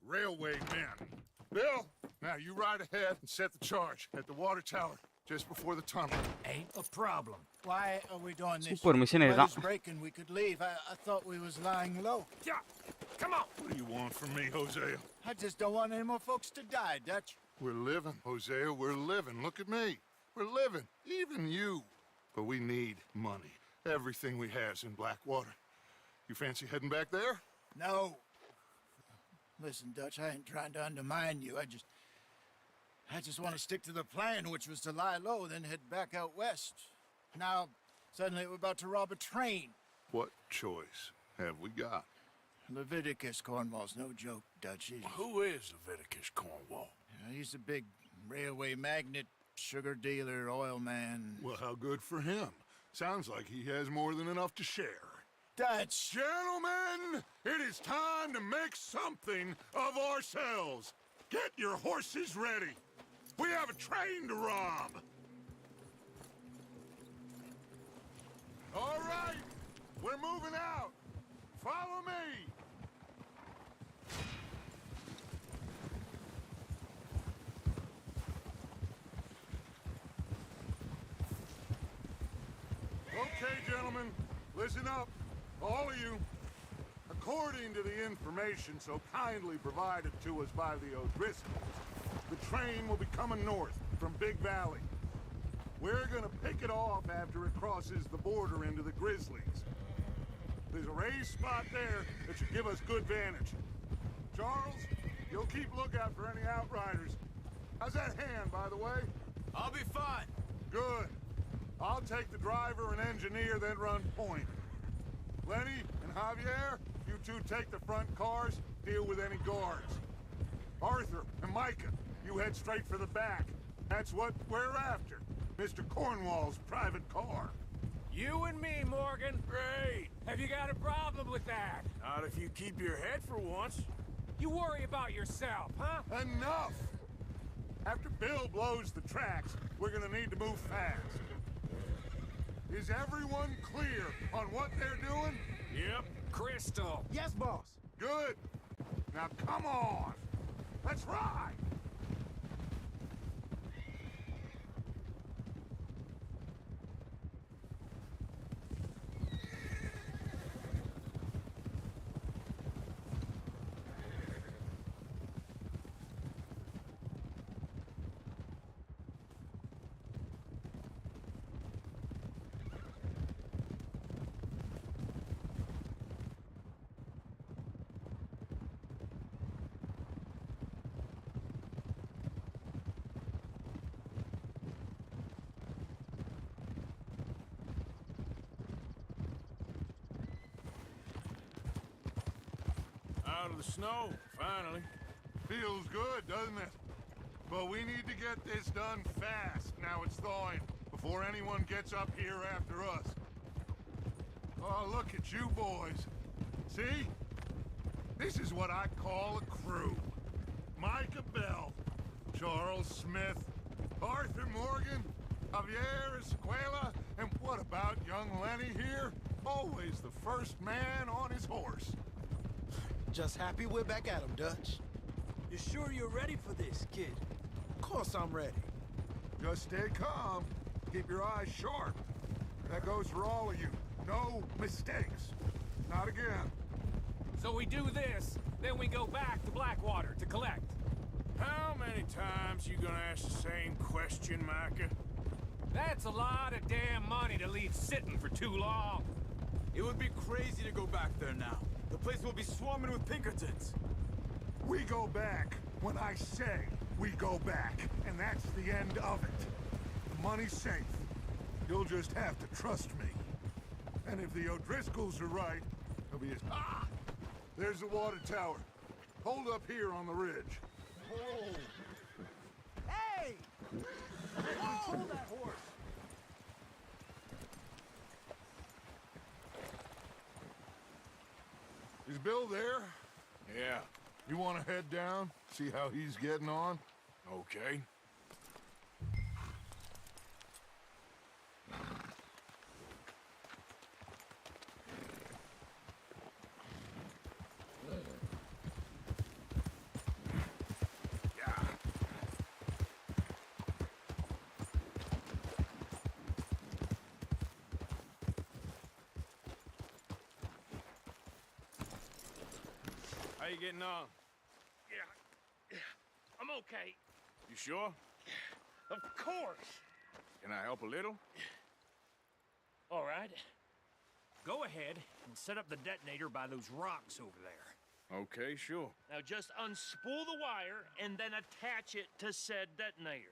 railway men. Bill, now you ride ahead and set the charge at the water tower just before the tunnel. Ain't a problem. Why are we doing this? Super mission Weather's breaking, we could leave. I thought we was lying low. Yeah, come on. What do you want from me, Hosea? I just don't want any more folks to die, Dutch. We're living, Hosea, we're living. Look at me. We're living. Even you. But we need money. Everything we have's in Blackwater. You fancy heading back there? No. Listen, Dutch, I ain't trying to undermine you. I just want to stick to the plan, which was to lie low, then head back out west. Now, suddenly we're about to rob a train. What choice have we got? Leviticus Cornwall's no joke, Dutch. Who is Leviticus Cornwall? He's a big railway magnate, sugar dealer, oil man. Well, how good for him. Sounds like he has more than enough to share. Dutch! Gentlemen, it is time to make something of ourselves. Get your horses ready. We have a train to rob. All right, we're moving out. Follow me. Okay, gentlemen, listen up. All of you. According to the information so kindly provided to us by the O'Driscolls, the train will be coming north from Big Valley. We're gonna pick it off after it crosses the border into the Grizzlies. There's a raised spot there that should give us good vantage. Charles, you'll keep lookout for any outriders. How's that hand, by the way? I'll be fine. Good. I'll take the driver and engineer, then run point. Lenny and Javier, you two take the front cars, deal with any guards. Arthur and Micah, you head straight for the back. That's what we're after. Mr. Cornwall's private car. You and me, Morgan. Great. Have you got a problem with that? Not if you keep your head for once. You worry about yourself, huh? Enough! After Bill blows the tracks, we're gonna need to move fast. Is everyone clear on what they're doing? Yep. Crystal. Yes, boss. Good. Now come on. Let's ride. out of the snow, finally. Feels good, doesn't it? But we need to get this done fast, now it's thawing, before anyone gets up here after us. Oh, look at you boys. See? This is what I call a crew. Micah Bell, Charles Smith, Arthur Morgan, Javier Escuela, and what about young Lenny here? Always the first man on his horse. Just happy we're back at him, Dutch. You sure you're ready for this, kid? Of course I'm ready. Just stay calm. Keep your eyes sharp. That goes for all of you. No mistakes. Not again. So we do this, then we go back to Blackwater to collect. How many times you gonna ask the same question, Micah? That's a lot of damn money to leave sitting for too long. It would be crazy to go back there now. The place will be swarming with Pinkertons. We go back when I say we go back, and that's the end of it. The money's safe. You'll just have to trust me. And if the O'Driscolls are right, there'll be a... Ah! There's the water tower. Hold up here on the ridge. Hey! Hold that horse. Is Bill there? Yeah. You want to head down, see how he's getting on? Okay. How you getting on? Yeah, I'm okay. You sure? Of course. Can I help a little? All right. Go ahead and set up the detonator by those rocks over there. Okay, sure. Now just unspool the wire and then attach it to said detonator.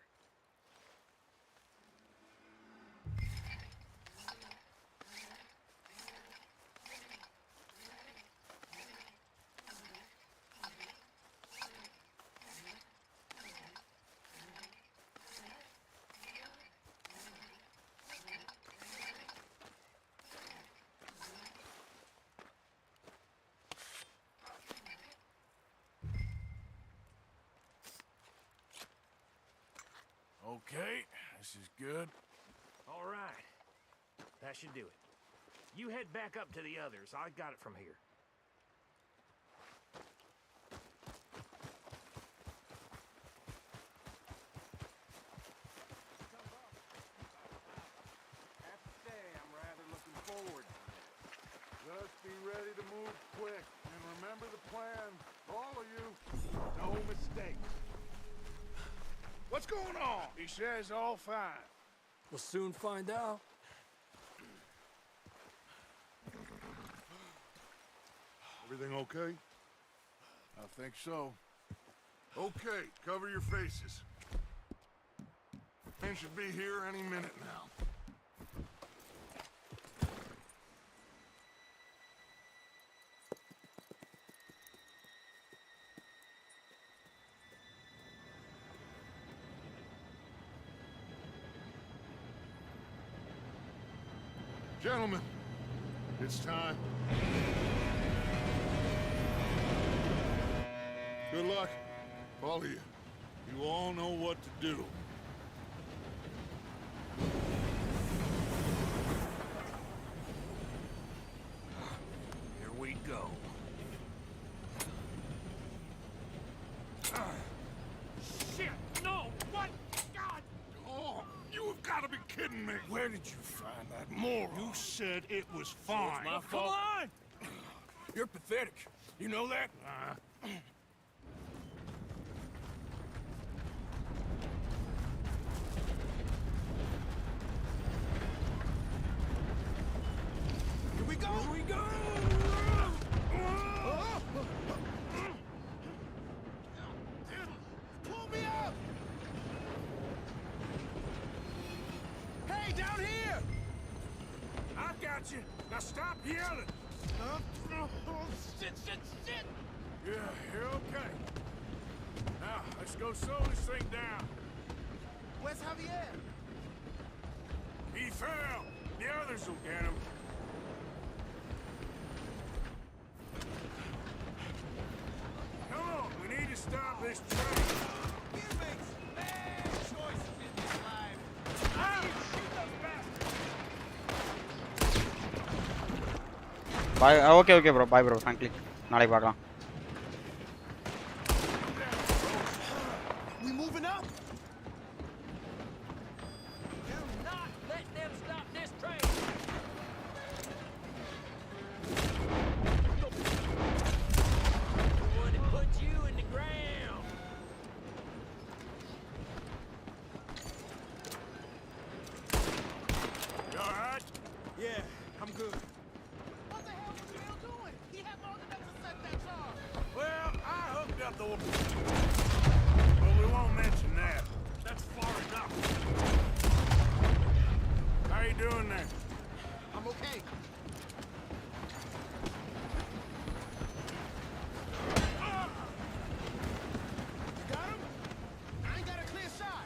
Okay, this is good. All right. That should do it. You head back up to the others. I got it from here. I have to say, I'm rather looking forward. Just be ready to move quick, and remember the plan. All of you, no mistakes. What's going on? He says all fine. We'll soon find out. Everything okay? I think so. Okay, cover your faces. Men should be here any minute now. Gentlemen, it's time. Good luck, all of you. You all know what to do. Here we go. Shit! No! What? God! Oh, you have got to be kidding me. Where did you find that moron? You said it was So fine. it's my Come fault. on! You're pathetic. You know that? Here we go! Here we go! Pull me up! Hey, down here! I've got you. Now stop yelling. Oh, shit, shit, shit! Yeah, you're okay. Now, let's go slow this thing down. Where's Javier? He fell. The others will get him. Come on, we need to stop this train. You make some bad choices in this life. Shoot those bastards. Bye. Okay, bro. Bye, bro. Frankly. நாளைக்கு பார்க்கலாம். We moving up? Do not let them stop this train. The one that put you in the ground. You all right? Yeah, I'm good. What the hell was Bill doing? He had long enough to set that charge. Well, I hooked up the... But we won't mention that. That's far enough. How you doing there? I'm okay. You got him? I ain't got a clear shot.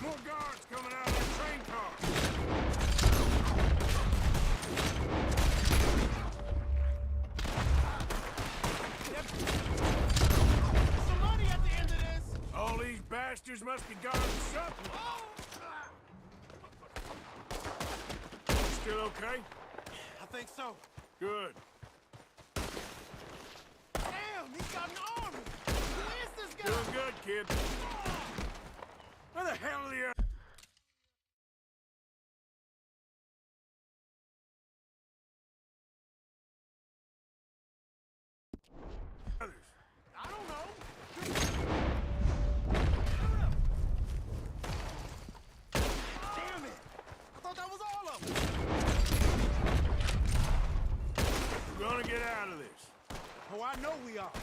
More guards coming out of that train car. Some money at the end of this. All these bastards must be guarding something. Still okay? I think so. Good. Damn, he's got an army. Who is this guy? Doing good, kid. Where the hell are the others? I don't know. Damn it! I thought that was all of them. We're gonna get out of this. Oh, I know we are.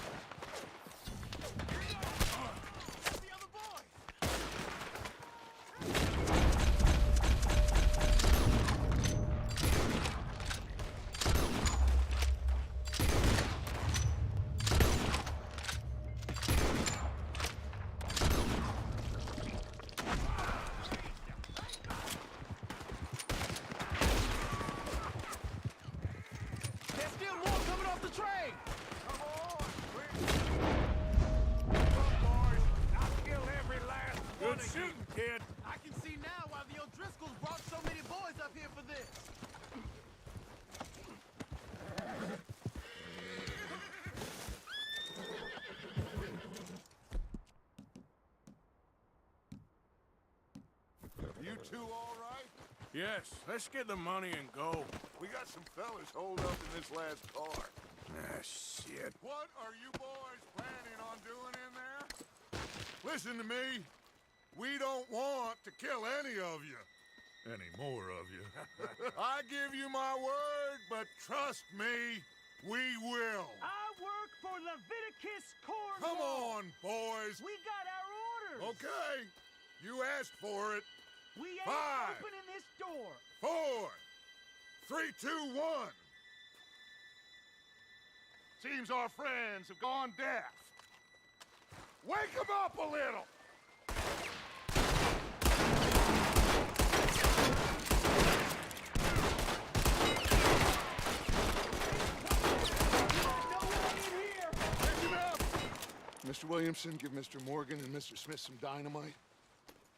That's the other boys. There's still more coming off the train. Come on, come on, boys. I'll kill every last one. Good shooting, kid. I can see now why the O'Driscolls brought so many boys up here for this. You two all right? Yes, let's get the money and go. We got some fellas holed up in this last car. Ah, shit. What are you boys planning on doing in there? Listen to me. We don't want to kill any of you. Any more of you. I give you my word, but trust me, we will. I work for Leviticus Cornwall. Come on, boys. We got our orders. Okay. You asked for it. We ain't 5, opening this door. 4, 3, 2, 1. Seems our friends have gone deaf. Wake them up a little. Pick it up. Mr. Williamson, give Mr. Morgan and Mr. Smith some dynamite.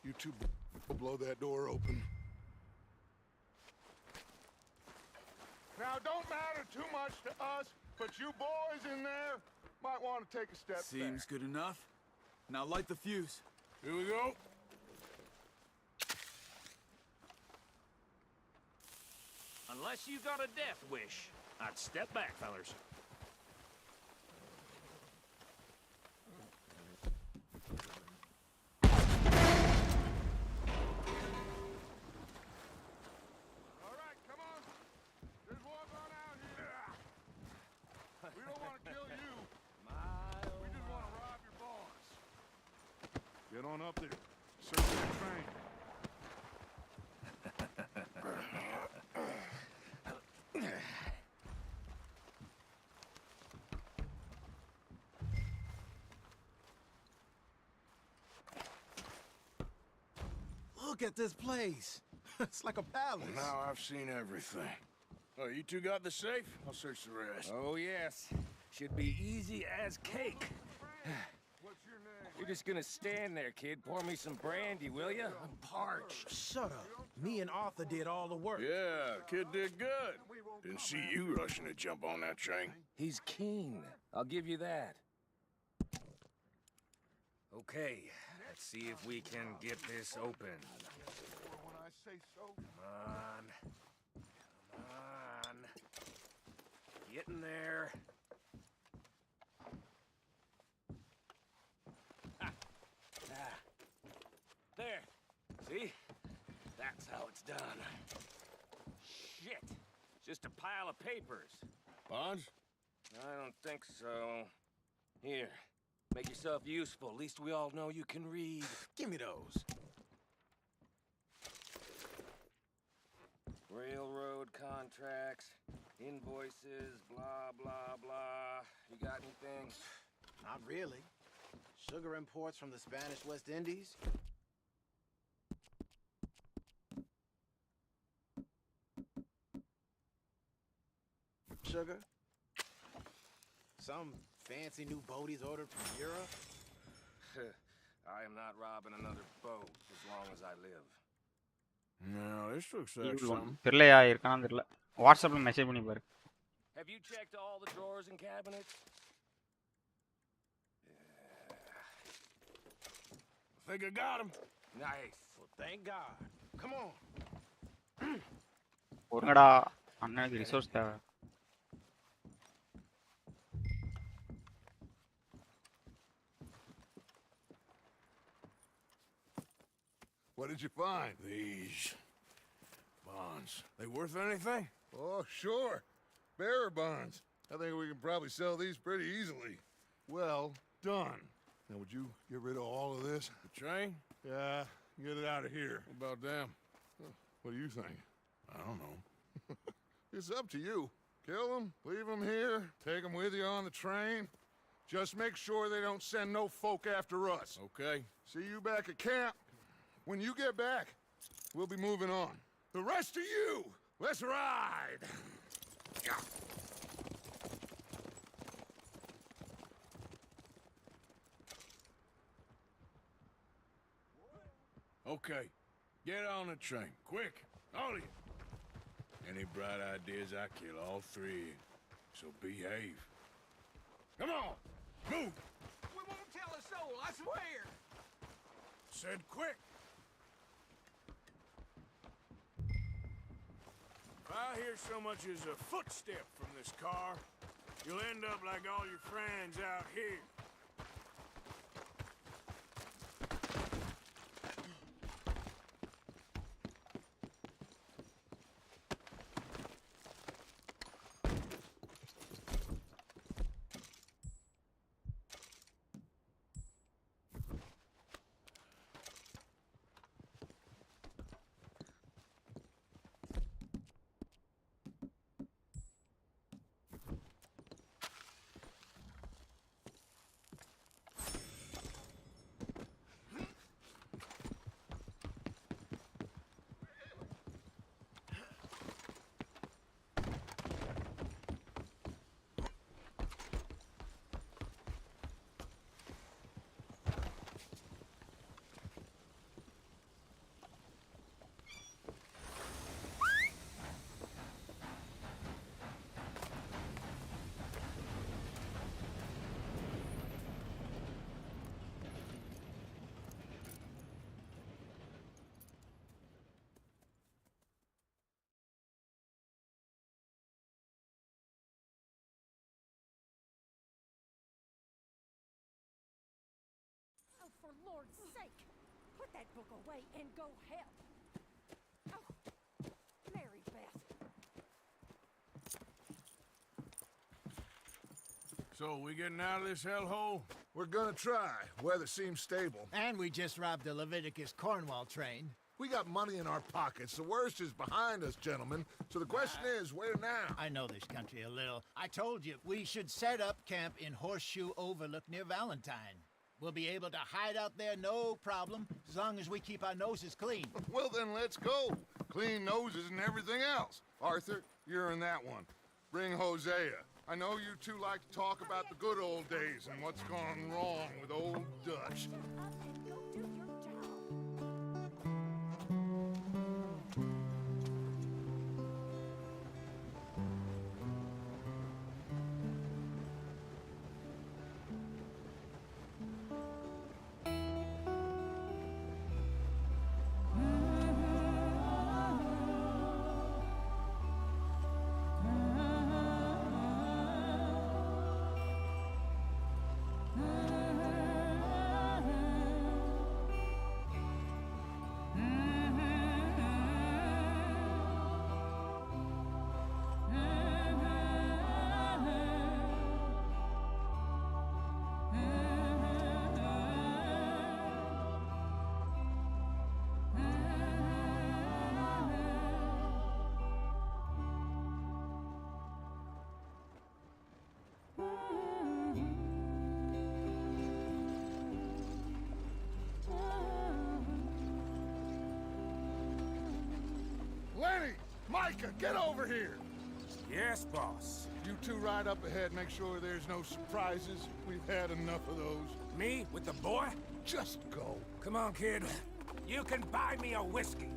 You two will blow that door open. Now, don't matter too much to us, but you boys in there might want to take a step Seems back. good enough. Now light the fuse. Here we go. Unless you got a death wish, I'd step back, fellers. All right, come on. There's one on out here. We don't want to kill you. We just want to rob your boss. Get on up there. Search that train. Look at this place. It's like a palace. Now I've seen everything. Oh, you two got the safe? I'll search the rest. Oh, yes. Should be easy as cake. What's your name? You're just gonna stand there, kid. Pour me some brandy, will ya? I'm parched. Shut up. Me and Arthur did all the work. Yeah, kid did good. Didn't see you rushing to jump on that train. He's keen. I'll give you that. Okay, let's see if we can get this open. When I say so. Come on. Come on. Get in there. There. See? That's how it's done. Shit. Just a pile of papers. Bonds? I don't think so. Here. Make yourself useful. At least we all know you can read. Give me those. Railroad contracts, invoices, blah, blah, blah. You got anything? Not really. Sugar imports from the Spanish West Indies. Sugar. Some fancy new boat he's ordered from Europe. I am not robbing another boat as long as I live. No, this looks like something. தெரியலையா இருக்கான்னு தெரியல வாட்ஸ்அப்ல message பண்ணி பாரு. Have you checked all the drawers and cabinets? I think I got him. Nice. Well, thank God. Come on. ஒருங்கடா அண்ணனுக்கு resource தேவை. What did you find? These bonds. They worth anything? Oh, sure. Bearer bonds. I think we can probably sell these pretty easily. Well done. Now, would you get rid of all of this? The train? Yeah, get it out of here. What about them? What do you think? I don't know. It's up to you. Kill them, leave them here, take them with you on the train. Just make sure they don't send no folk after us. Okay. See you back at camp. When you get back, we'll be moving on. The rest of you, let's ride! Okay. Get on the train. Quick. All of you. Any bright ideas, I kill all three. So behave. Come on. Move. We won't tell a soul, I swear. Said quick. If I hear so much as a footstep from this car, you'll end up like all your friends out here. that book away and go help. Oh, Mary Beth. So, we getting out of this hellhole? We're gonna try. Weather seems stable. And we just robbed the Leviticus Cornwall train. We got money in our pockets. The worst is behind us, gentlemen. So the question is, where now? I know this country a little. I told you, we should set up camp in Horseshoe Overlook near Valentine. We'll be able to hide out there, no problem, as long as we keep our noses clean. Well, then let's go. Clean noses and everything else. Arthur, you're in that one. Bring Hosea. I know you two like to talk about the good old days and what's gone wrong with old Dutch. Lenny! Micah, get over here! Yes, boss. You two ride up ahead, make sure there's no surprises. We've had enough of those. Me? With the boy? Just go. Come on, kid. You can buy me a whiskey.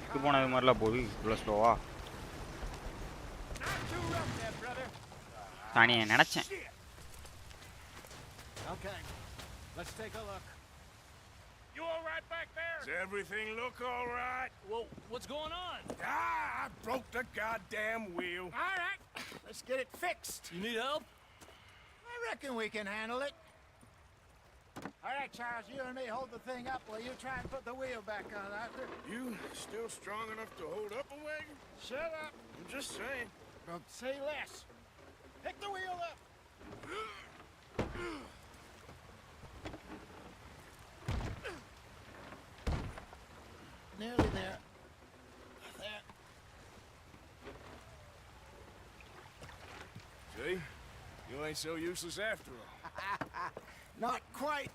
இது போனது மாதிரிலாம் போகுது இவ்வளோ ஸ்லோவா தானே நினச்சேன். Okay, let's take a look. You all right back there? Does everything look all right? Well, what's going on? I broke the goddamn wheel. All right, let's get it fixed. You need help? I reckon we can handle it. All right, Charles, you and me hold the thing up while you try and put the wheel back on, Arthur. You still strong enough to hold up a wagon? Shut up. I'm just saying. Well, say less. Pick the wheel up. Nearly there. There. See? You ain't so useless after all. Not quite.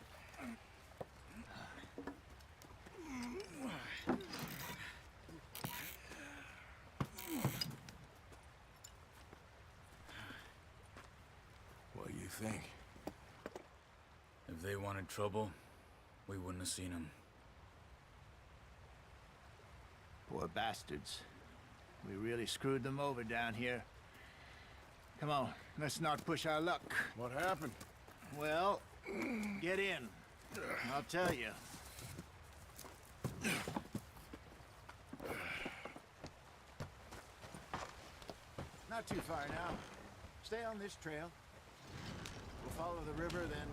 What do you think? If they wanted trouble, we wouldn't have seen them. Poor bastards. We really screwed them over down here. Come on, let's not push our luck. What happened? Well, get in. I'll tell you. Not too far now. Stay on this trail. We'll follow the river, then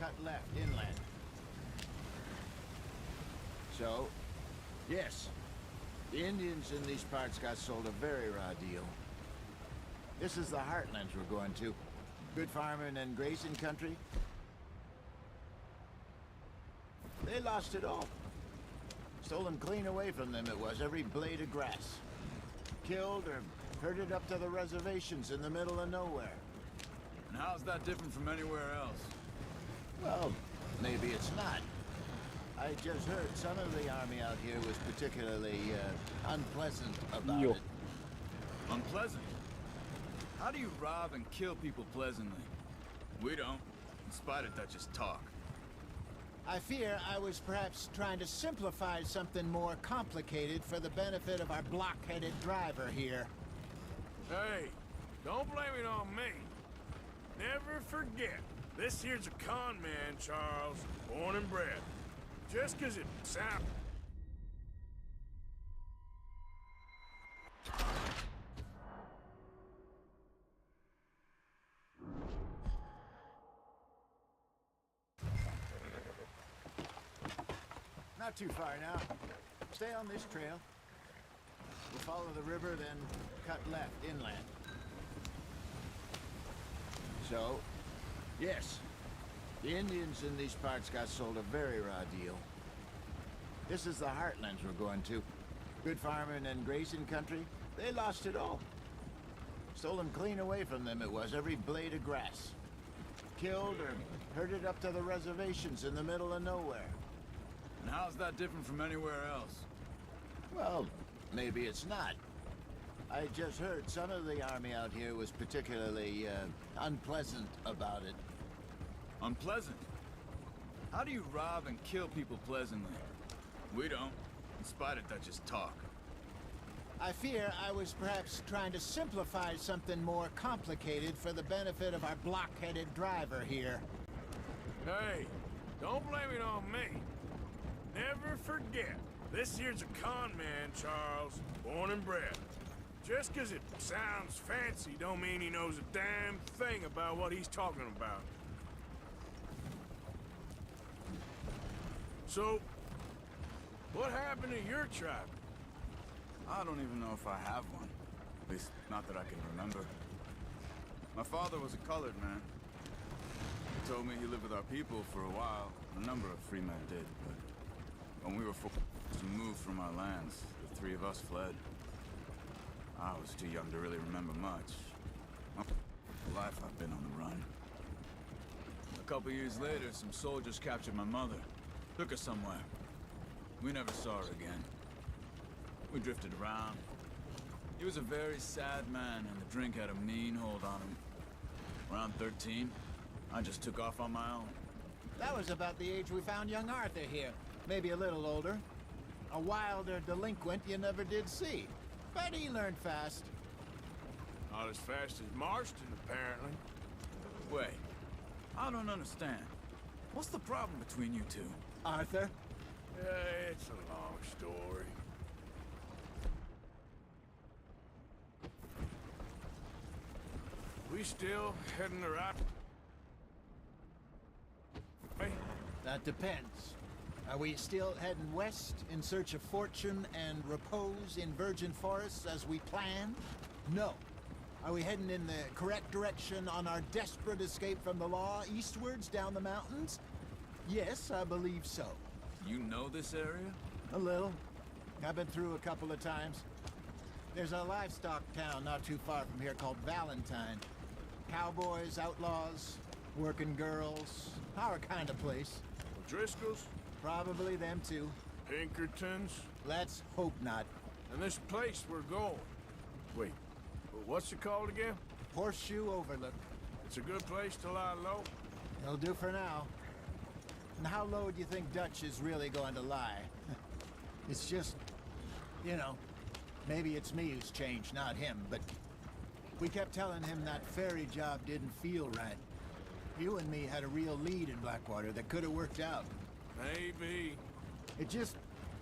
cut left inland. So, yes, the Indians in these parts got sold a very raw deal. This is the heartlands we're going to. Good farming and grazing country. They lost it all. Stolen clean away from them it was, every blade of grass. Killed or herded up to the reservations in the middle of nowhere. And how's that different from anywhere else? Well, maybe it's not. I just heard some of the army out here was particularly unpleasant about it. Unpleasant? How do you rob and kill people pleasantly? We don't, in spite of Dutch's talk. I fear I was perhaps trying to simplify something more complicated for the benefit of our block-headed driver here. Hey, don't blame it on me. Never forget, this here's a con man, Charles, born and bred. Just 'cause it sounds... Not too far now. Stay on this trail. We'll follow the river, then cut left inland. So, yes, the Indians in these parts got sold a very raw deal. This is the heartlands we're going to. Good farming and grazing country. They lost it all. Stolen clean away from them it was, every blade of grass. Killed or herded up to the reservations in the middle of nowhere. And how's that different from anywhere else? Well, maybe it's not. I just heard some of the army out here was particularly unpleasant about it. Unpleasant? How do you rob and kill people pleasantly? We don't, in spite of Dutch's talk. I fear I was perhaps trying to simplify something more complicated for the benefit of our block-headed driver here. Hey, don't blame it on me. Never forget, this here's a con man, Charles, born and bred. Just 'cause it sounds fancy don't mean he knows a damn thing about what he's talking about. So, what happened to your tribe? I don't even know if I have one. At least, not that I can remember. My father was a colored man. He told me he lived with our people for a while. A number of free men did, but when we were forced to move from our lands, the three of us fled. I was too young to really remember much. My life I've been on the run. A couple years later, some soldiers captured my mother. Took her somewhere. We never saw her again. We drifted around. He was a very sad man, and the drink had a mean hold on him. Around 13, I just took off on my own. That was about the age we found young Arthur here. Maybe a little older. A wilder delinquent you never did see. But he learned fast. Not as fast as Marston, apparently. Wait, I don't understand. What's the problem between you two? Arthur? It's a long story. We still heading the right way? That depends. Are we still heading west in search of fortune and repose in virgin forests as we planned? No. Are we heading in the correct direction on our desperate escape from the law eastwards down the mountains? Yes, I believe so. You know this area? A little. I've been through a couple of times. There's a livestock town not too far from here called Valentine. Cowboys, outlaws, working girls, our kind of place. Driscoll's? Probably them too. Pinkertons? Let's hope not. And this place we're going. Wait, what's it called again? Horseshoe Overlook. It's a good place to lie low? It'll do for now. And how low do you think Dutch is really going to lie? It's just, you know, maybe it's me who's changed, not him, but we kept telling him that ferry job didn't feel right. You and me had a real lead in Blackwater that could have worked out. Maybe. It just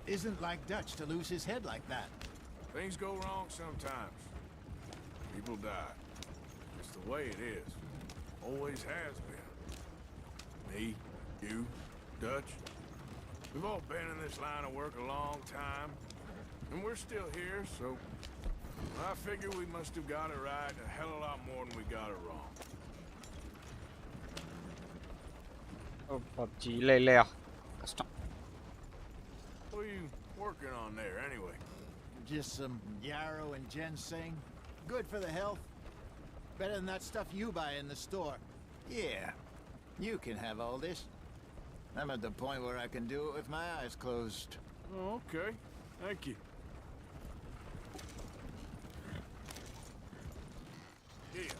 isn't like Dutch to lose his head like that. Things go wrong sometimes. People die. It's the way it is. Always has been. Me, you, Dutch. We've all been in this line of work a long time. And we're still here, so I figure we must have got it right a hell of a lot more than we got it wrong. Oh, PUBG இல்லையா கஷ்டம். What are you working on there, anyway? Just some yarrow and ginseng. Good for the health. Better than that stuff you buy in the store. Yeah, you can have all this. I'm at the point where I can do it with my eyes closed. Oh, okay. Thank you. Here.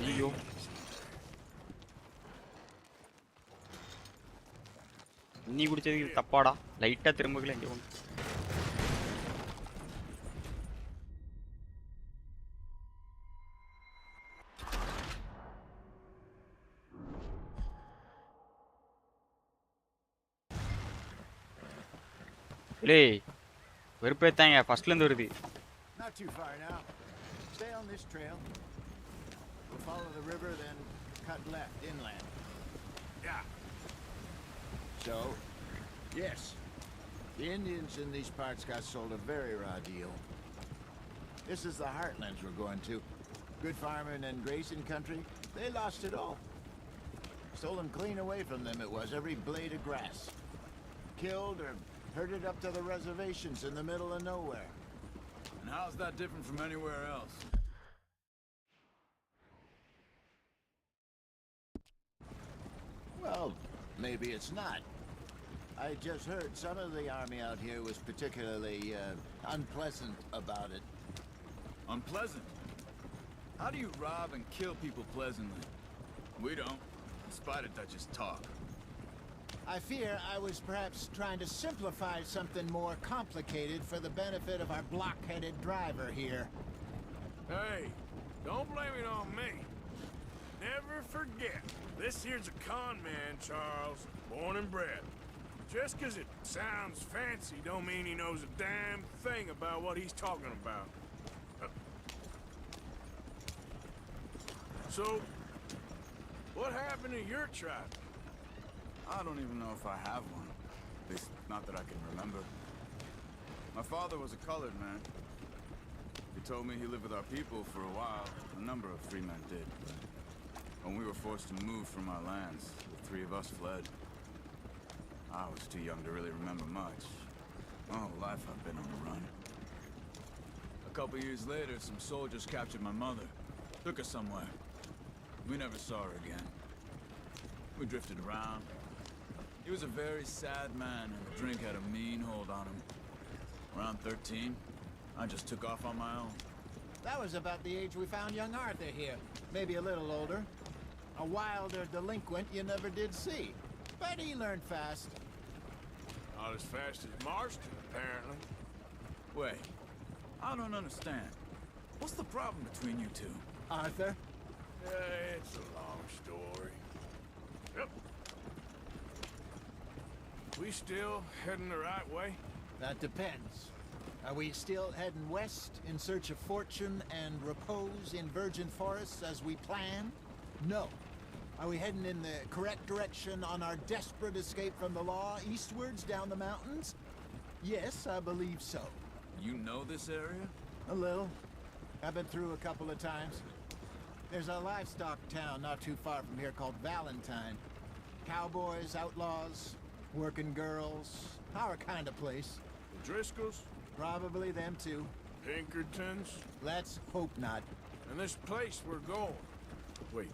ஐயோ நீ குடிச்சது தப்பாடா லைட்டா திரும்புகல இங்க வந்து ஏய் வெறுப்பேத்தாங்க ஃபர்ஸ்ட்ல இருந்து வருது. Not too far now. Stay on this trail. We'll follow the river, then cut left inland. Yeah. So, yes, the Indians in these parts got sold a very raw deal. This is the heartlands we're going to. Good farming and grazing country. They lost it all. Stolen clean away from them it was, every blade of grass. Killed or herded up to the reservations in the middle of nowhere. And how's that different from anywhere else? Well, maybe it's not. I just heard some of the army out here was particularly unpleasant about it. Unpleasant? How do you rob and kill people pleasantly? We don't, in spite of Dutch's talk. I fear I was perhaps trying to simplify something more complicated for the benefit of our block-headed driver here. Hey, don't blame it on me. Never forget, this here's a con man, Charles, born and bred. Just 'cause it sounds fancy don't mean he knows a damn thing about what he's talking about. So, what happened to your tribe? I don't even know if I have one. At least, not that I can remember. My father was a colored man. He told me he lived with our people for a while. A number of free men did. When we were forced to move from our lands, the three of us fled. I was too young to really remember much. My whole life I've been on the run. A couple years later, some soldiers captured my mother. Took her somewhere. We never saw her again. We drifted around. He was a very sad man, and the drink had a mean hold on him. Around 13, I just took off on my own. That was about the age we found young Arthur here. Maybe a little older. A wilder delinquent you never did see. But he learned fast. Not as fast as Marston, apparently. Wait, I don't understand. What's the problem between you two? Arthur? It's a long story. Yep. We still heading the right way? That depends. Are we still heading west in search of fortune and repose in virgin forests as we planned? No. Are we heading in the correct direction on our desperate escape from the law eastwards down the mountains? Yes, I believe so. You know this area? A little. I've been through a couple of times. There's a livestock town not too far from here called Valentine. Cowboys, outlaws, working girls, our kind of place. The Driscolls? Probably them too. Pinkertons? Let's hope not. And this place we're going. Wait,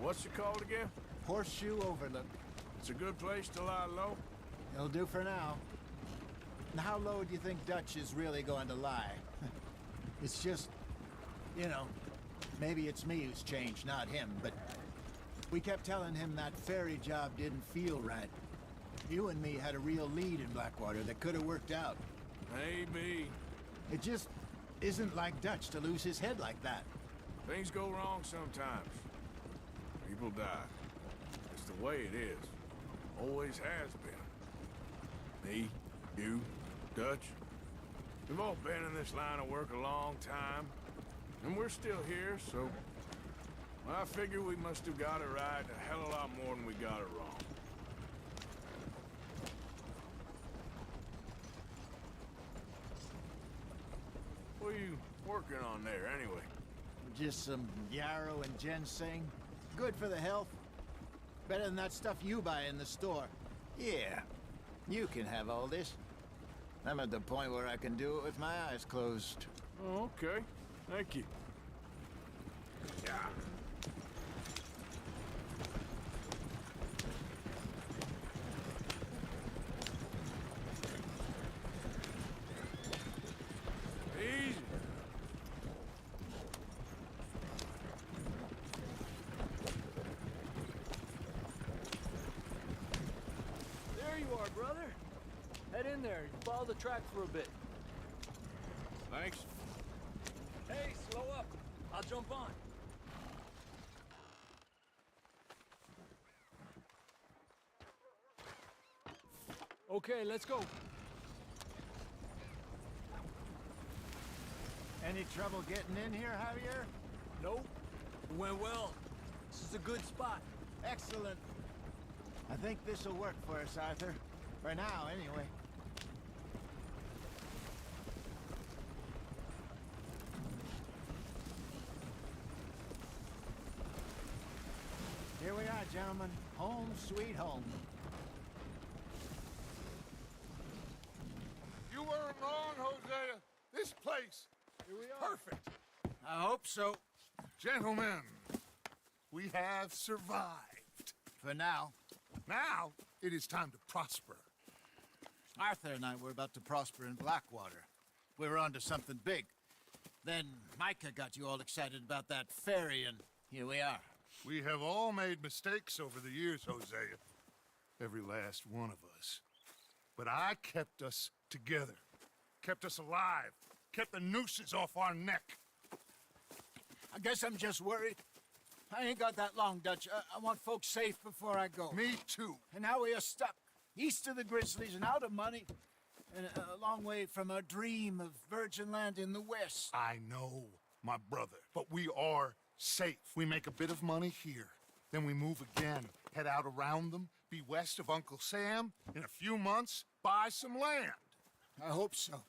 what's it called again? Horseshoe Overlook. It's a good place to lie low? It'll do for now. And how low do you think Dutch is really going to lie? It's just, you know, maybe it's me who's changed, not him, but we kept telling him that ferry job didn't feel right. You and me had a real lead in Blackwater that could have worked out. Maybe. It just isn't like Dutch to lose his head like that. Things go wrong sometimes. People die. It's the way it is. Always has been. Me, you, Dutch. We've all been in this line of work a long time. And we're still here, so... I figure we must have got it right a hell of a lot more than we got it wrong. What are you working on there, anyway? Just some yarrow and ginseng. Good for the health. Better than that stuff you buy in the store. Yeah, you can have all this. I'm at the point where I can do it with my eyes closed. Oh, okay. Thank you. Yeah. Easy. There you are, brother. Head in there. Follow the track for a bit. Thanks. Hey, slow up. I'll jump on. Okay, let's go. Any trouble getting in here, Javier? Nope. It went well. This is a good spot. Excellent. I think this'll work for us, Arthur. For now, anyway. Here we are, gentlemen. Home sweet home. You weren't wrong, Hosea. This place is perfect. I hope so. Gentlemen, we have survived. For now. Now, it is time to prosper. Arthur and I were about to prosper in Blackwater. We were onto something big. Then Micah got you all excited about that ferry, and here we are. We have all made mistakes over the years, Hosea. Every last one of us. But I kept us together. Kept us alive. Kept the nooses off our neck. I guess I'm just worried. I ain't got that long, Dutch. I want folks safe before I go. Me too. And now we are stuck. East of the Grizzlies and out of money. And a long way from our dream of virgin land in the west. I know, my brother. But we are safe. We make a bit of money here. Then we move again. Head out around them. Be west of Uncle Sam. In a few months, buy some land. I hope so.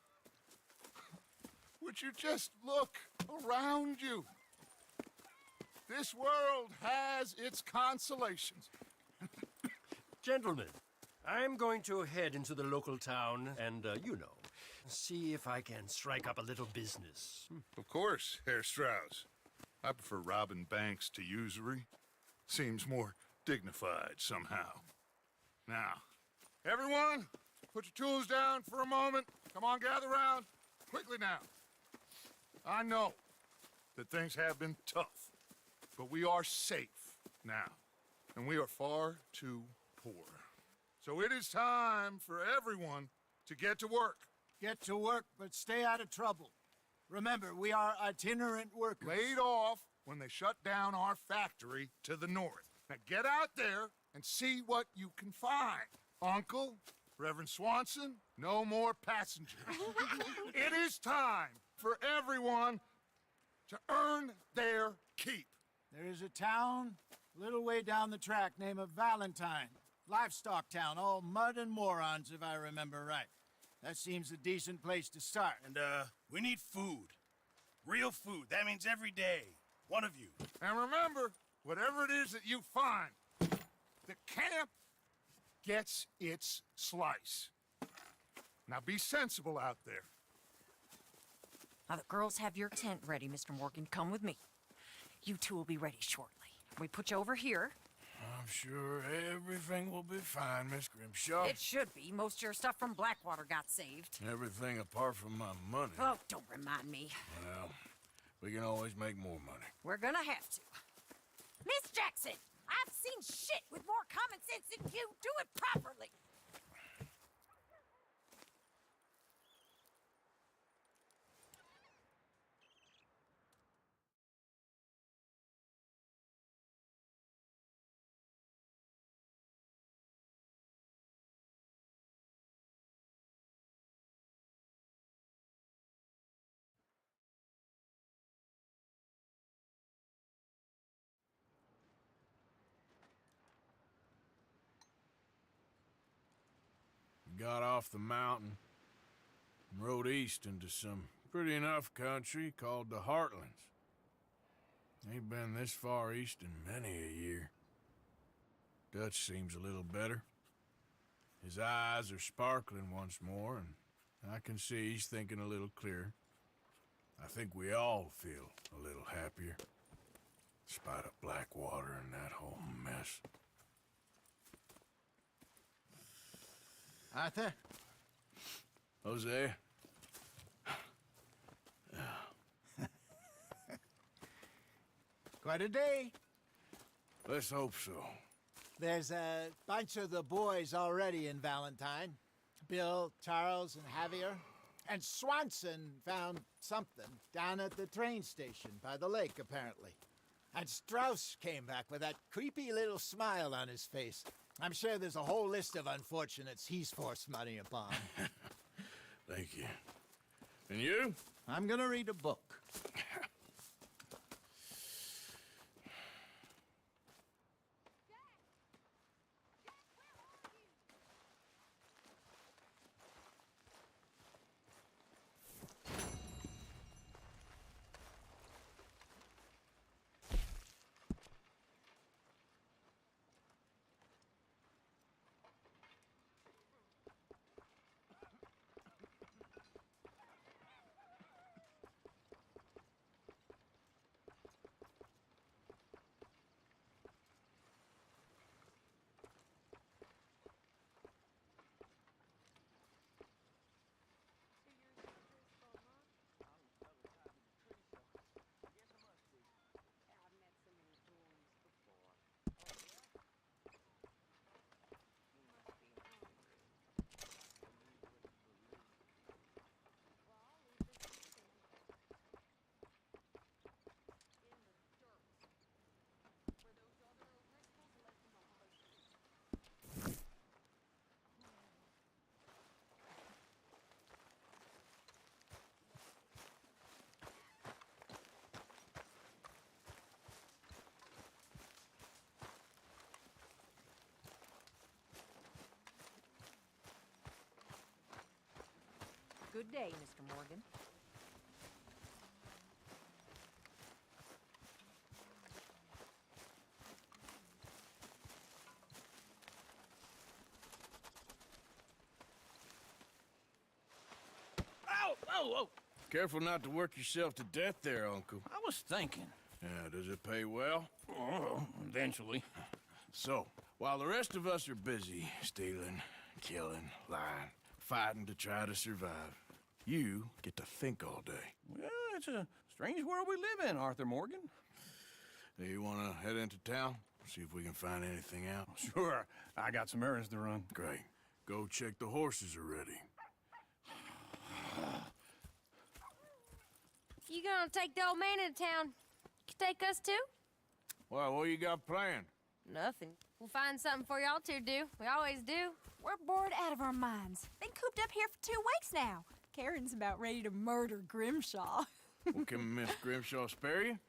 Would you just look around you? This world has its consolations. Gentlemen, I'm going to head into the local town and, see if I can strike up a little business. Of course, Herr Strauss. I prefer robbing banks to usury. Seems more dignified somehow. Now, everyone, put your tools down for a moment. Come on, gather round. Quickly now. I know that things have been tough, but we are safe now, and we are far too poor. So it is time for everyone to get to work. Get to work, but stay out of trouble. Remember, we are itinerant workers. Laid off when they shut down our factory to the north. Now get out there and see what you can find. Uncle, Reverend Swanson, no more passengers. It is time for everyone to earn their keep. There is a town a little way down the track named Valentine. Livestock town, all mud and morons, if I remember right. That seems a decent place to start. And, we need food. Real food. That means every day. One of you. And remember, whatever it is that you find, the camp gets its slice. Now be sensible out there. Now, the girls have your tent ready, Mr. Morgan. Come with me. You two will be ready shortly. We put you over here. I'm sure everything will be fine, Miss Grimshaw. It should be. Most of your stuff from Blackwater got saved. Everything apart from my money. Oh, don't remind me. Well, we can always make more money. We're gonna have to. Miss Jackson, I've seen shit with more common sense than you. Do it properly. Got off the mountain and rode east into some pretty enough country called the Heartlands. Ain't been this far east in many a year. Dutch seems a little better. His eyes are sparkling once more, and I can see he's thinking a little clearer. I think we all feel a little happier. Despite of Blackwater and that whole mess. Arthur? Jose? Quite a day. Let's hope so. There's a bunch of the boys already in Valentine. Bill, Charles, and Javier. And Swanson found something down at the train station by the lake, apparently. And Strauss came back with that creepy little smile on his face. I'm sure there's a whole list of unfortunates he's forced money upon. Thank you. And you? I'm gonna read a book. Good day, Mr. Morgan. Ow! Oh, oh! Careful not to work yourself to death there, Uncle. I was thinking. Yeah, does it pay well? Oh, eventually. So, while the rest of us are busy stealing, killing, lying, fighting to try to survive, you get to think all day. Well, it's a strange world we live in, Arthur Morgan. Hey, you want to head into town? See if we can find anything out? Sure. I got some errands to run. Great. Go check the horses are ready. You gonna take the old man into town? You can take us too? Well, what you got planned? Nothing. We'll find something for y'all to do. We always do. We're bored out of our minds. Been cooped up here for 2 weeks now. Karen's about ready to murder Grimshaw. Well, can Miss Grimshaw spare you?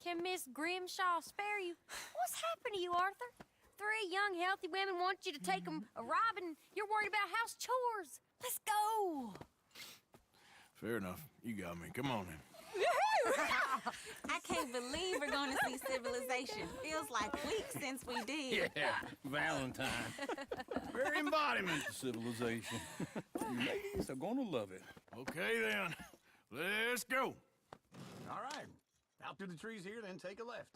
Can Miss Grimshaw spare you? What's happened to you, Arthur? 3 young, healthy women want you to take them a robbing. You're worried about house chores. Let's go. Fair enough. You got me. Come on in. I can't believe we're going to see civilization. Feels like weeks since we did. Yeah, Valentine. Very embodiment of civilization. You ladies are gonna love it. Okay, then. Let's go. All right. Out through the trees here, then take a left.